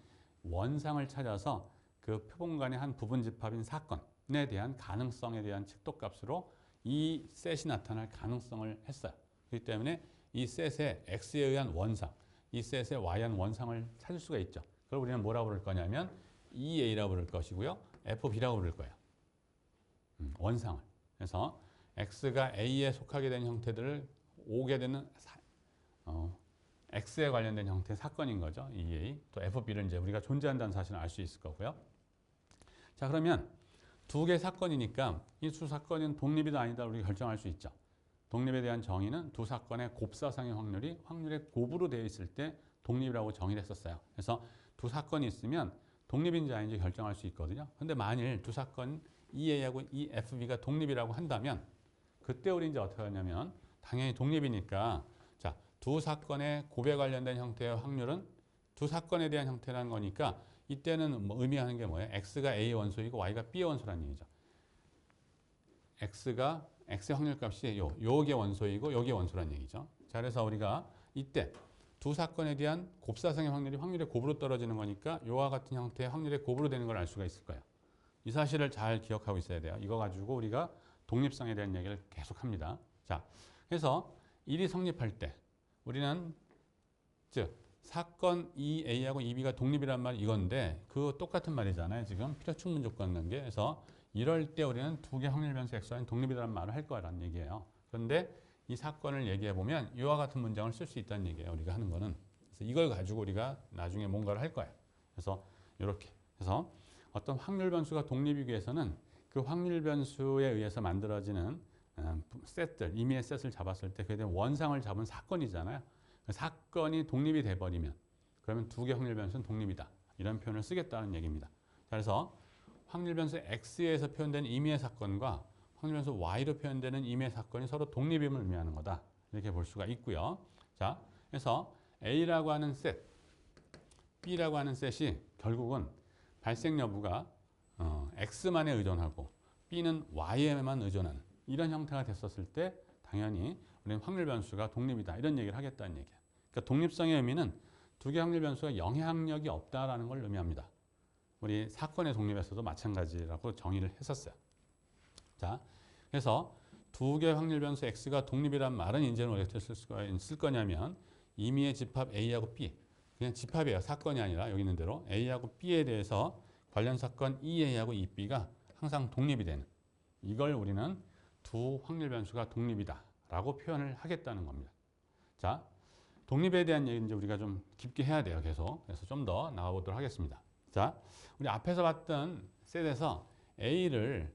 Speaker 1: 원상을 찾아서 그 표본간의 한 부분집합인 사건에 대한 가능성에 대한 척도값으로 이 셋이 나타날 가능성을 했어요. 그렇기 때문에 이 셋의 X에 의한 원상, 이 셋의 Y에 의한 원상을 찾을 수가 있죠. 그걸 우리는 뭐라고 부를 거냐면 EA라고 부를 것이고요. FB라고 부를 거예요. 원상을. 그래서 X가 A에 속하게 된 형태들을 오게 되는 X에 관련된 형태의 사건인 거죠. EA. 또 FB를 이제 우리가 존재한다는 사실을 알 수 있을 거고요. 자, 그러면 두 개의 사건이니까 이 두 사건은 독립이다 아니다 우리가 결정할 수 있죠. 독립에 대한 정의는 두 사건의 곱사상의 확률이 확률의 곱으로 되어 있을 때 독립이라고 정의를 했었어요. 그래서 두 사건이 있으면 독립인지 아닌지 결정할 수 있거든요. 근데 만일 두 사건 EA하고 EFB가 독립이라고 한다면 그때 우리 이제 어떻게 하냐면 당연히 독립이니까 자, 두 사건의 곱에 관련된 형태의 확률은 두 사건에 대한 형태라는 거니까 이때는 뭐 의미하는 게 뭐예요? X가 A 원소이고 Y가 B 원소라는 얘기죠. X가 X의 확률값이 요게 원소이고 요게 원소라는 얘기죠. 자, 그래서 우리가 이때 두 사건에 대한 곱사상의 확률이 확률의 곱으로 떨어지는 거니까 요와 같은 형태의 확률의 곱으로 되는 걸 알 수가 있을 거예요. 이 사실을 잘 기억하고 있어야 돼요. 이거 가지고 우리가 독립성에 대한 얘기를 계속 합니다. 자, 그래서 일이 성립할 때 우리는 즉 사건 EA하고 EB가 독립이란 말 이건데 그 똑같은 말이잖아요. 지금 필요 충분 조건 관계. 그래서 이럴 때 우리는 두 개 확률 변수 X와는 독립이라는 말을 할 거라는 얘기예요. 그런데 이 사건을 얘기해 보면 이와 같은 문장을 쓸 수 있다는 얘기예요. 우리가 하는 거는. 그래서 이걸 가지고 우리가 나중에 뭔가를 할 거예요. 그래서 이렇게 해서 어떤 확률 변수가 독립이기 위해서는 그 확률 변수에 의해서 만들어지는 셋들, 임의의 셋을 잡았을 때 그에 대한 원상을 잡은 사건이잖아요. 그 사건이 독립이 돼버리면 그러면 두 개 확률 변수는 독립이다. 이런 표현을 쓰겠다는 얘기입니다. 자, 그래서 확률 변수 x에서 표현된 임의의 사건과 확률 변수 y로 표현되는 임의의 사건이 서로 독립임을 의미하는 거다. 이렇게 볼 수가 있고요. 자, 그래서 a라고 하는 셋, b라고 하는 셋이 결국은 발생 여부가 x만에 의존하고 b는 y에만 의존하는 이런 형태가 됐었을 때 당연히 우리는 확률 변수가 독립이다. 이런 얘기를 하겠다는 얘기예요. 그러니까 독립성의 의미는 두 개 확률 변수가 영향력이 없다라는 걸 의미합니다. 우리 사건의 독립에서도 마찬가지라고 정의를 했었어요. 자, 그래서 두 개 확률 변수 x가 독립이란 말은 이제는 어떻게 쓸 거냐면 임의의 집합 a하고 b 그냥 집합이에요. 사건이 아니라 여기 있는 대로 a하고 b에 대해서 관련 사건 EA하고 EB가 항상 독립이 되는 이걸 우리는 두 확률 변수가 독립이다 라고 표현을 하겠다는 겁니다. 자, 독립에 대한 얘기 이제 우리가 좀 깊게 해야 돼요. 계속. 그래서 좀 더 나가보도록 하겠습니다. 자, 우리 앞에서 봤던 셋에서 A를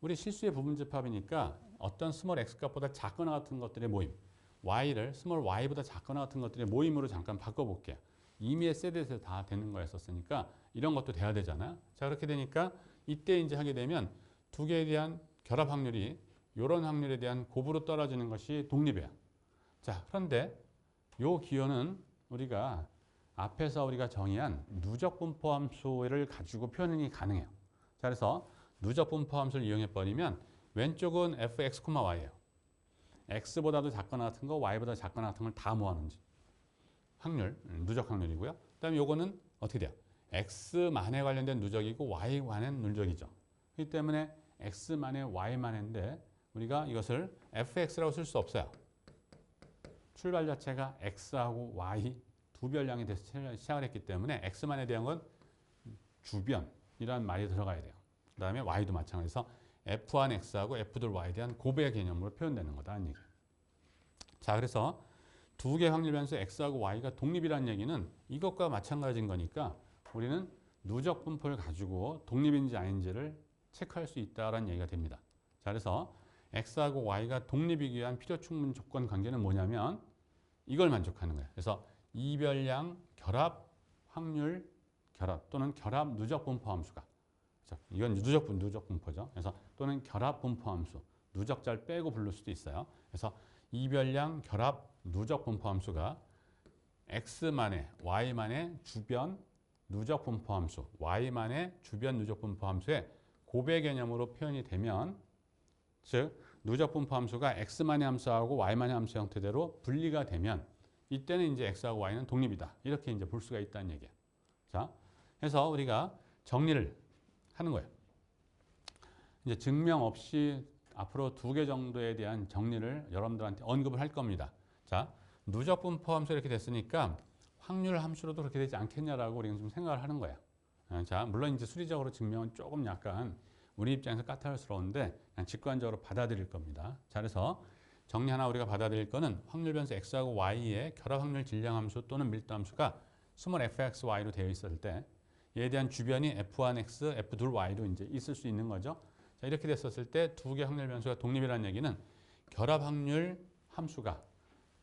Speaker 1: 우리 실수의 부분 집합이니까 어떤 스몰 x 값보다 작거나 같은 것들의 모임, Y를 스몰 y보다 작거나 같은 것들의 모임으로 잠깐 바꿔볼게요. 임의의 셋에서 다 되는 거였었으니까 이런 것도 돼야 되잖아요. 자, 그렇게 되니까 이때 이제 하게 되면 두 개에 대한 결합 확률이 이런 확률에 대한 곱으로 떨어지는 것이 독립이에요. 자, 그런데 요 기호는 우리가 앞에서 우리가 정의한 누적 분포 함수를 가지고 표현이 가능해요. 자, 그래서 누적 분포 함수를 이용해 버리면 왼쪽은 fx, y예요. x보다도 작거나 같은 거, y보다 작거나 같은 걸 다 모아놓은 확률, 누적 확률이고요. 그다음에 요거는 어떻게 돼요? x만에 관련된 누적이고 y만의 누적이죠. 그렇기 때문에 x만의 y만인데 우리가 이것을 fx라고 쓸 수 없어요. 출발 자체가 x하고 y 두 별량이 돼서 시작을 했기 때문에 x만에 대한 건 주변이라는 말이 들어가야 돼요. 그 다음에 y도 마찬가지에서 f1 x하고 f2 y에 대한 곱의 개념으로 표현되는 거다. 이 얘기예요. 자, 그래서 두 개 확률 변수 x하고 y가 독립이라는 얘기는 이것과 마찬가지인 거니까 우리는 누적 분포를 가지고 독립인지 아닌지를 체크할 수 있다는 얘기가 됩니다. 자, 그래서 x하고 y가 독립이기 위한 필요 충분 조건 관계는 뭐냐면 이걸 만족하는 거예요. 그래서 이별량 결합 확률 결합 또는 결합 누적 분포 함수가 이건 누적 분포죠. 그래서 또는 결합 분포 함수 누적자를 빼고 부를 수도 있어요. 그래서 이별량 결합 누적 분포 함수가 x만의 y만의 주변 누적 분포 함수 y만의 주변 누적 분포 함수의 곱의 개념으로 표현이 되면 즉 누적 분포 함수가 x만의 함수하고 y만의 함수 형태대로 분리가 되면 이때는 이제 x하고 y는 독립이다. 이렇게 이제 볼 수가 있다는 얘기예요. 자, 그래서 우리가 정리를 하는 거예요. 이제 증명 없이 앞으로 두 개 정도에 대한 정리를 여러분들한테 언급을 할 겁니다. 자, 누적 분포 함수 이렇게 됐으니까 확률 함수로도 그렇게 되지 않겠냐라고 우리는 좀 생각을 하는 거예요. 자, 물론 이제 수리적으로 증명은 조금 약간 우리 입장에서 까탈스러운데 그냥 직관적으로 받아들일 겁니다. 자, 그래서 정리 하나 우리가 받아들일 거는 확률 변수 x하고 y의 결합 확률 질량 함수 또는 밀도 함수가 스몰 fxy로 되어 있을 때 얘에 대한 주변이 f1x, f2y로 이제 있을 수 있는 거죠. 자, 이렇게 됐었을 때 두 개 확률 변수가 독립이라는 얘기는 결합 확률 함수가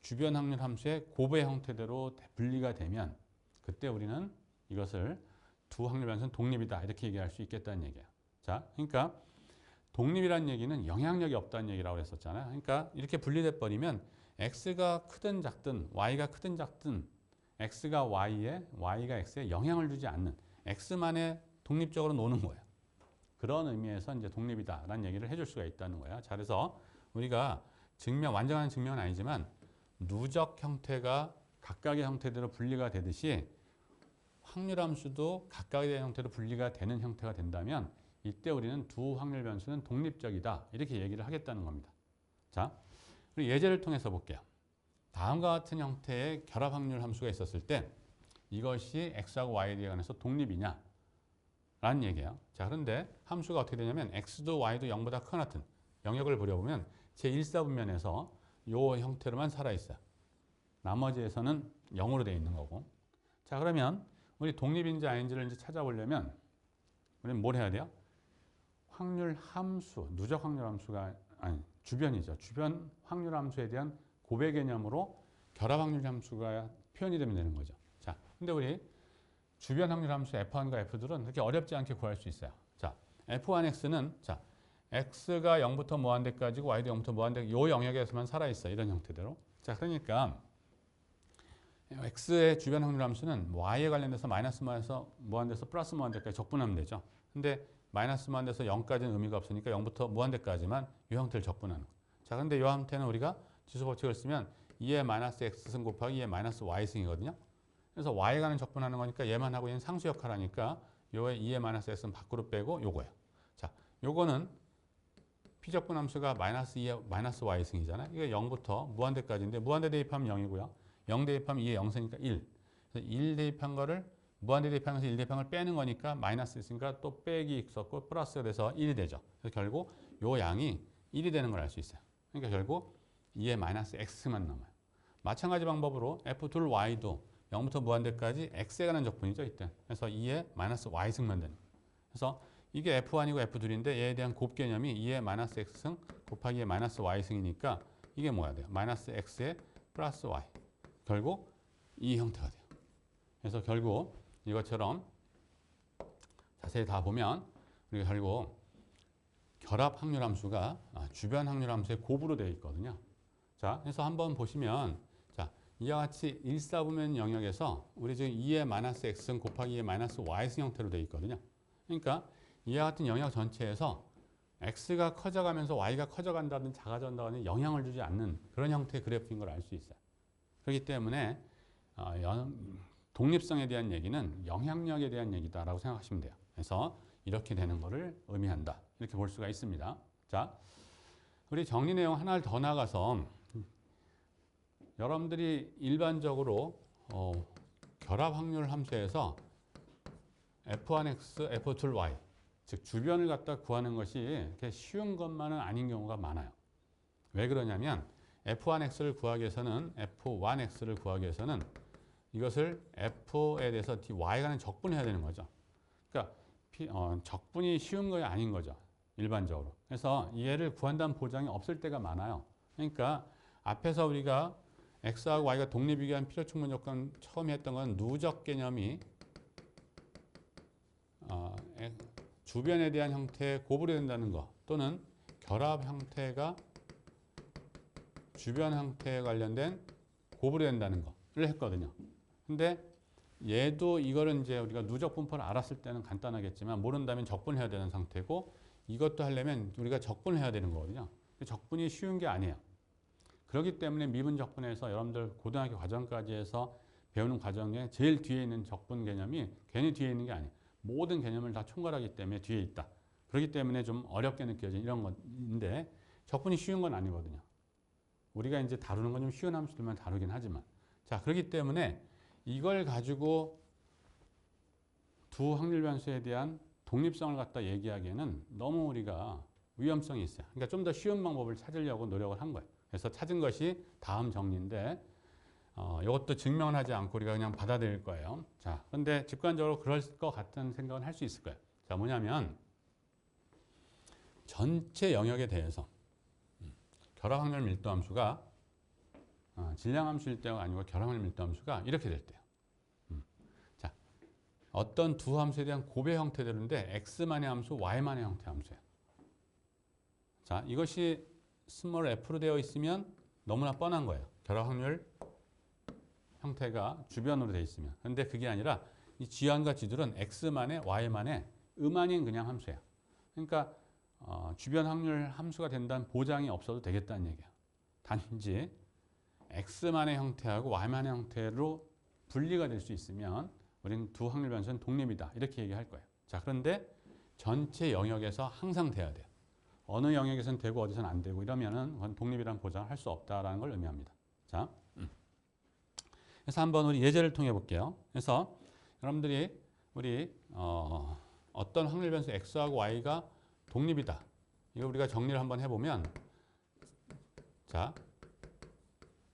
Speaker 1: 주변 확률 함수의 곱의 형태대로 분리가 되면 그때 우리는 이것을 두 확률 변수는 독립이다 이렇게 얘기할 수 있겠다는 얘기예요. 자, 그러니까 독립이라는 얘기는 영향력이 없다는 얘기라고 했었잖아요. 그러니까 이렇게 분리돼 버리면 x가 크든 작든 y가 크든 작든 x가 y에 y가 x에 영향을 주지 않는 x만의 독립적으로 노는 거예요. 그런 의미에서 이제 독립이다라는 얘기를 해줄 수가 있다는 거예요. 자, 그래서 우리가 증명 완전한 증명은 아니지만 누적 형태가 각각의 형태대로 분리가 되듯이 확률 함수도 각각의 형태로 분리가 되는 형태가 된다면 이때 우리는 두 확률 변수는 독립적이다 이렇게 얘기를 하겠다는 겁니다. 자, 그리고 예제를 통해서 볼게요. 다음과 같은 형태의 결합 확률 함수가 있었을 때 이것이 x하고 y에 관해서 독립이냐 라는 얘기예요. 자, 그런데 함수가 어떻게 되냐면 x도 y도 0보다 크거나 같은 영역을 그려보면 제1사분면에서 요 형태로만 살아있어요. 나머지에서는 0으로 되어 있는 거고. 자, 그러면 우리 독립인지 아닌지를 이제 찾아보려면 우리는 뭘 해야 돼요? 확률 함수, 누적 확률 함수가 아니 주변이죠. 주변 확률 함수에 대한 고배 개념으로 결합 확률 함수가 표현이 되면 되는 거죠. 자, 근데 우리 주변 확률 함수 F1과 F2는 그렇게 어렵지 않게 구할 수 있어요. 자, F1x는 자, x가 0부터 무한대까지고 y도 0부터 무한대 요 영역에서만 살아 있어. 이런 형태대로. 자, 그러니까 x의 주변 확률 함수는 y에 관련돼서 마이너스 무한대에서 플러스 무한대까지 적분하면 되죠. 근데 마이너스 무한대에서 0까지는 의미가 없으니까 0부터 무한대까지만 이 형태를 적분하는 거예요. 자, 근데 이 형태는 우리가 지수 법칙을 쓰면 2의 마이너스 x승 곱하기 2의 마이너스 y승이거든요. 그래서 y에 관한 적분하는 거니까 얘만 하고 얘는 상수 역할하니까 요의 2의 마이너스 x는 밖으로 빼고 요거예요. 자, 요거는 피적분 함수가 마이너스 2의 마이너스 y승이잖아요. 이게 0부터 무한대까지인데 무한대 대입하면 0이고요. 0 대입하면 2의 0승이니까 1. 그래서 1 대입한 거를 무한대 대입하면서 1 대입한 걸 빼는 거니까 마이너스 있으니까 또 빼기 있었고 플러스가 돼서 1이 되죠. 그래서 결국 요 양이 1이 되는 걸 알 수 있어요. 그러니까 결국 2의 마이너스 x만 남아요. 마찬가지 방법으로 f2y도 0부터 무한대까지 x에 관한 적분이죠. 이때. 그래서 2의 마이너스 y승만 되는 거예요. 그래서 이게 f1이고 f2인데 얘에 대한 곱 개념이 2의 마이너스 x승 곱하기 2의 마이너스 y승이니까 이게 뭐가 돼요? 마이너스 x에 플러스 y. 결국 이 형태가 돼요. 그래서 결국 이것처럼 자세히 다 보면 우리가 결국 결합 확률 함수가 주변 확률 함수의 곱으로 되어 있거든요. 자, 그래서 한번 보시면 자, 이와 같이 1사분면 영역에서 우리 지금 2의 마이너스 x승 곱하기 2의 마이너스 y승 형태로 되어 있거든요. 그러니까 이와 같은 영역 전체에서 x가 커져가면서 y가 커져간다든 작아진다는 영향을 주지 않는 그런 형태의 그래프인 걸 알 수 있어요. 그렇기 때문에 독립성에 대한 얘기는 영향력에 대한 얘기다라고 생각하시면 돼요. 그래서 이렇게 되는 것을 의미한다. 이렇게 볼 수가 있습니다. 자, 우리 정리 내용 하나를 더 나가서 여러분들이 일반적으로 결합 확률 함수에서 f1x, f2y 즉 주변을 갖다 구하는 것이 이렇게 쉬운 것만은 아닌 경우가 많아요. 왜 그러냐면 f1x를 구하기 위해서는 f1x를 구하기 위해서는 이것을 f에 대해서 y에 관한 적분해야 되는 거죠. 그러니까 적분이 쉬운 거야 아닌 거죠. 일반적으로. 그래서 얘를 구한다는 보장이 없을 때가 많아요. 그러니까 앞에서 우리가 x하고 y가 독립이기 위한 필요 충분 조건 처음 했던 건 누적 개념이 주변에 대한 형태의 곱으로 된다는 거 또는 결합 형태가 주변 형태에 관련된 곱으로 된다는 거를 했거든요. 근데 얘도 이거를 이제 우리가 누적 분포를 알았을 때는 간단하겠지만 모른다면 적분해야 되는 상태고 이것도 하려면 우리가 적분해야 되는 거거든요. 적분이 쉬운 게 아니에요. 그렇기 때문에 미분 적분에서 여러분들 고등학교 과정까지 해서 배우는 과정에 제일 뒤에 있는 적분 개념이 괜히 뒤에 있는 게 아니에요. 모든 개념을 다 총괄하기 때문에 뒤에 있다. 그렇기 때문에 좀 어렵게 느껴진 이런 건데 적분이 쉬운 건 아니거든요. 우리가 이제 다루는 건 좀 쉬운 함수들만 다루긴 하지만 자, 그렇기 때문에 이걸 가지고 두 확률 변수에 대한 독립성을 갖다 얘기하기에는 너무 우리가 위험성이 있어요. 그러니까 좀 더 쉬운 방법을 찾으려고 노력을 한 거예요. 그래서 찾은 것이 다음 정리인데 이것도 증명을 하지 않고 우리가 그냥 받아들일 거예요. 자, 그런데 직관적으로 그럴 것 같은 생각은 할 수 있을 거예요. 자, 뭐냐면 전체 영역에 대해서 결합 확률 밀도 함수가 질량 함수일 때가 아니고 결합 확률 밀도 함수가 이렇게 될 때요. 자, 어떤 두 함수에 대한 고배 형태들인데 x만의 함수, y만의 형태 함수예요. 자, 이것이 스몰 f로 되어 있으면 너무나 뻔한 거예요. 결합 확률 형태가 주변으로 되어 있으면. 그런데 그게 아니라 이 G환과 G들은 x만의 y만의 음아닌 그냥 함수예요. 그러니까 주변 확률 함수가 된다는 보장이 없어도 되겠다는 얘기예요. 단지 x만의 형태하고 y만의 형태로 분리가 될 수 있으면 우리는 두 확률 변수는 독립이다. 이렇게 얘기할 거예요. 자, 그런데 전체 영역에서 항상 돼야 돼요. 어느 영역에서는 되고 어디서는 안 되고 이러면은 그건 독립이라는 보장을 할 수 없다라는 걸 의미합니다. 자, 그래서 한번 우리 예제를 통해 볼게요. 그래서 여러분들이 우리 어떤 확률 변수 x하고 y가 독립이다. 이거 우리가 정리를 한번 해보면 자,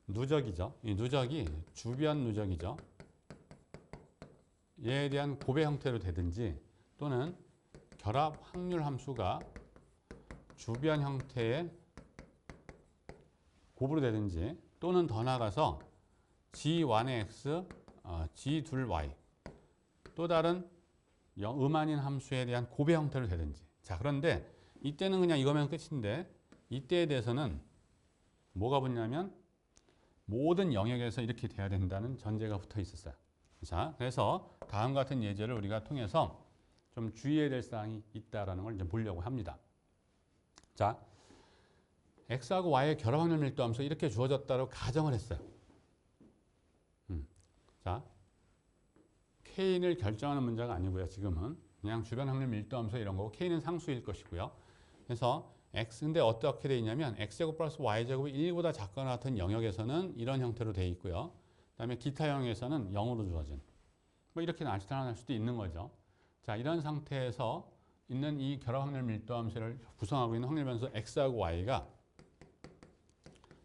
Speaker 1: 누적이죠. 이 누적이 주변 누적이죠. 얘에 대한 곱의 형태로 되든지 또는 결합 확률 함수가 주변 형태의 곱으로 되든지 또는 더 나아가서 G1의 X, G2Y 또 다른 음아닌 함수에 대한 곱의 형태로 되든지. 자, 그런데 이때는 그냥 이거면 끝인데 이때에 대해서는 뭐가 붙냐면 모든 영역에서 이렇게 돼야 된다는 전제가 붙어 있었어요. 자, 그래서 다음 같은 예제를 우리가 통해서 좀 주의해야 될 사항이 있다라는 걸 이제 보려고 합니다. 자, X하고 Y의 결합 확률 밀도 함수 이렇게 주어졌다고 가정을 했어요. 자, K를 결정하는 문제가 아니고요. 지금은 그냥 주변 확률 밀도 함수 이런 거고 K는 상수일 것이고요. 그래서 X인데 어떻게 되어 있냐면 X제곱 플러스 Y제곱이 1보다 작거나 같은 영역에서는 이런 형태로 되어 있고요. 그 다음에 기타 영역에서는 0으로 주어진 뭐 이렇게 나타날 수도 있는 거죠. 자, 이런 상태에서 있는 이 결합 확률 밀도 함수를 구성하고 있는 확률 변수 X하고 Y가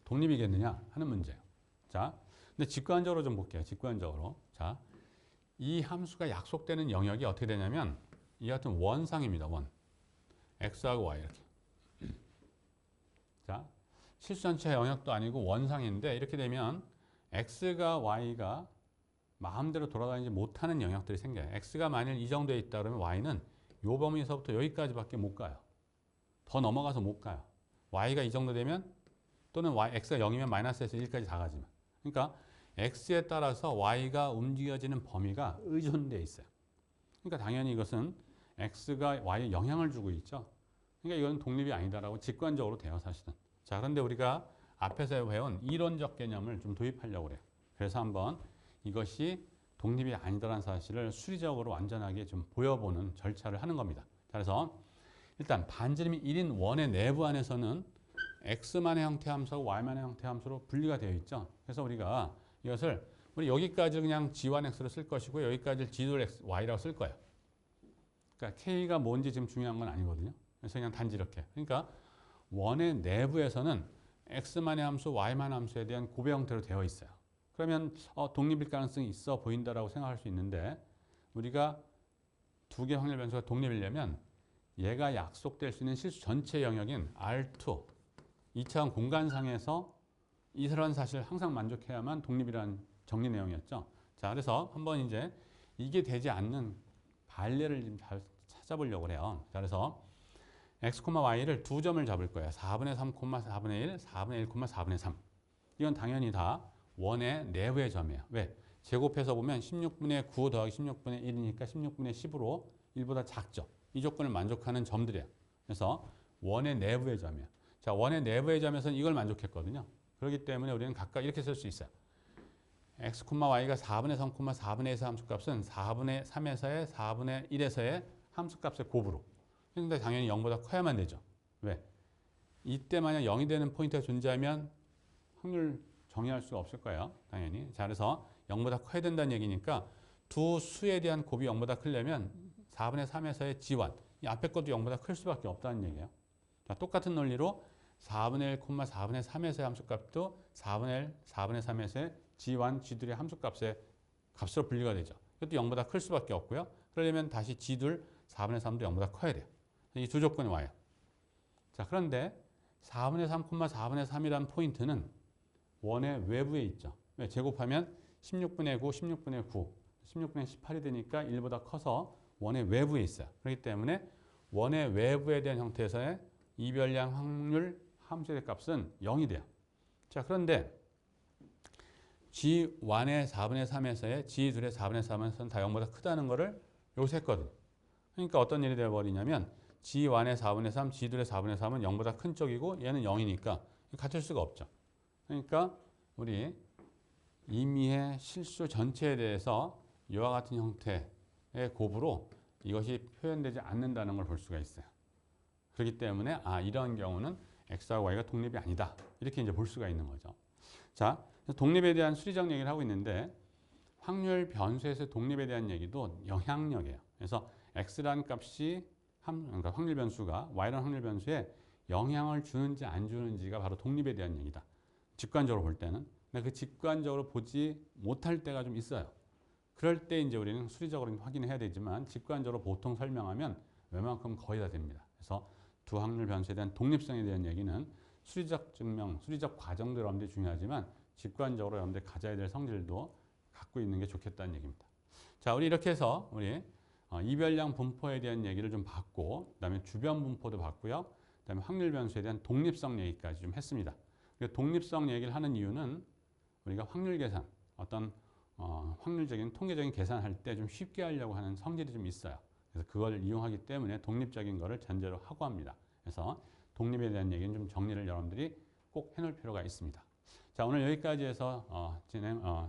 Speaker 1: 독립이겠느냐 하는 문제예요. 자, 근데 직관적으로 좀 볼게요. 직관적으로. 자, 이 함수가 약속되는 영역이 어떻게 되냐면 이 같은 원상입니다. 원. X하고 Y 이렇게. 자, 실수 전체 영역도 아니고 원상인데 이렇게 되면 X가 Y가 마음대로 돌아다니지 못하는 영역들이 생겨요. X가 만일 이 정도에 있다 그러면 Y는 요 범위에서부터 여기까지밖에 못 가요. 더 넘어가서 못 가요. Y가 이 정도 되면 또는 X가 0이면 마이너스에서 1까지 다 가지만. 그러니까 X에 따라서 Y가 움직여지는 범위가 의존되어 있어요. 그러니까 당연히 이것은 X가 Y에 영향을 주고 있죠. 그러니까 이건 독립이 아니다라고 직관적으로 돼요, 사실은. 자, 그런데 우리가 앞에서 해온 이론적 개념을 좀 도입하려고 그래요. 그래서 한번 이것이 독립이 아니다라는 사실을 수리적으로 완전하게 좀 보여보는 절차를 하는 겁니다. 자, 그래서 일단 반지름이 1인 원의 내부 안에서는 X만의 형태 함수하고 Y만의 형태 함수로 분리가 되어 있죠. 그래서 우리가 이것을 우리 여기까지 그냥 G1X로 쓸 것이고 여기까지 G2Y라고 쓸 거예요. 그러니까 K가 뭔지 지금 중요한 건 아니거든요. 그래서 그냥 단지 이렇게. 그러니까 원의 내부에서는 X만의 함수, Y만의 함수에 대한 곱의 형태로 되어 있어요. 그러면 독립일 가능성이 있어 보인다라고 생각할 수 있는데 우리가 두 개 확률 변수가 독립이려면 얘가 약속될 수 있는 실수 전체 영역인 R2, 2차원 공간상에서 이런 사실을 항상 만족해야만 독립이라는 정리 내용이었죠. 자, 그래서 한번 이제 이게 되지 않는 반례를 좀 잘 찾아보려고 해요. 자, 그래서 x, y를 두 점을 잡을 거예요. 4분의 3, 4분의 1, 4분의 1, 4분의 3. 이건 당연히 다 원의 내부의 점이에요. 왜? 제곱해서 보면 16분의 9 더하기 16분의 1이니까 16분의 10으로 1보다 작죠. 이 조건을 만족하는 점들이에요. 그래서 원의 내부의 점이에요. 자, 원의 내부의 점에서는 이걸 만족했거든요. 그렇기 때문에 우리는 각각 이렇게 쓸 수 있어요. x, y가 4분의 3, 4분의 1에서 함수값은 4분의 3에서의 4분의 1에서의 함수값의 곱으로. 근데 당연히 0보다 커야만 되죠. 왜? 이때 만약 0이 되는 포인트가 존재하면 확률 정의할 수가 없을 거예요. 당연히. 자, 그래서 0보다 커야 된다는 얘기니까 두 수에 대한 곱이 0보다 크려면 4분의 3에서의 G1. 이 앞에 것도 0보다 클 수밖에 없다는 얘기예요. 자, 똑같은 논리로 4분의 1, 4분의 3에서의 함수값도 4분의 1, 4분의 3에서의 G1, G2의 함수값의 값으로 분리가 되죠. 이것도 0보다 클 수밖에 없고요. 그러려면 다시 G2, 4분의 3도 0보다 커야 돼요. 이 두 조건이 와요. 자, 그런데 4분의 3, 4분의 3이라는 포인트는 원의 외부에 있죠. 왜? 제곱하면 16분의 9, 16분의 9, 16분의 18이 되니까 1보다 커서 원의 외부에 있어요. 그렇기 때문에 원의 외부에 대한 형태에서의 이별량 확률 함수의 값은 0이 돼요. 자, 그런데 G1의 4분의 3에서의 G2의 4분의 3에서는 다 0보다 크다는 거를 여기서 했거든요. 그러니까 어떤 일이 되어버리냐면 G1의 4분의 3, G2의 4분의 3은 0보다 큰 쪽이고 얘는 0이니까 같을 수가 없죠. 그러니까 우리 임의의 실수 전체에 대해서 이와 같은 형태의 곱으로 이것이 표현되지 않는다는 걸 볼 수가 있어요. 그렇기 때문에 이런 경우는 X하고 Y가 독립이 아니다. 이렇게 이제 볼 수가 있는 거죠. 자, 독립에 대한 수리적 얘기를 하고 있는데 확률 변수에서 독립에 대한 얘기도 영향력이에요. 그래서 X라는 값이 그러니까 확률 변수가 Y라는 확률 변수에 영향을 주는지 안 주는지가 바로 독립에 대한 얘기다. 직관적으로 볼 때는. 근데 그 직관적으로 보지 못할 때가 좀 있어요. 그럴 때 이제 우리는 수리적으로 확인해야 되지만 직관적으로 보통 설명하면 웬만큼 거의 다 됩니다. 그래서 두 확률 변수에 대한 독립성에 대한 얘기는 수리적 증명, 수리적 과정도 여러분들이 중요하지만 직관적으로 여러분들이 가져야 될 성질도 갖고 있는 게 좋겠다는 얘기입니다. 자, 우리 이렇게 해서 우리 이별량 분포에 대한 얘기를 좀 봤고, 그다음에 주변 분포도 봤고요. 그다음에 확률 변수에 대한 독립성 얘기까지 좀 했습니다. 독립성 얘기를 하는 이유는 우리가 확률 계산, 어떤 확률적인 통계적인 계산할 때 좀 쉽게 하려고 하는 성질이 좀 있어요. 그래서 그걸 이용하기 때문에 독립적인 거를 전제로 하고 합니다. 그래서 독립에 대한 얘기는 좀 정리를 여러분들이 꼭 해놓을 필요가 있습니다. 자, 오늘 여기까지 해서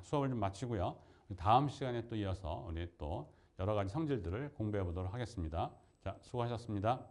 Speaker 1: 수업을 좀 마치고요. 다음 시간에 또 이어서 우리 또 여러 가지 성질들을 공부해 보도록 하겠습니다. 자, 수고하셨습니다.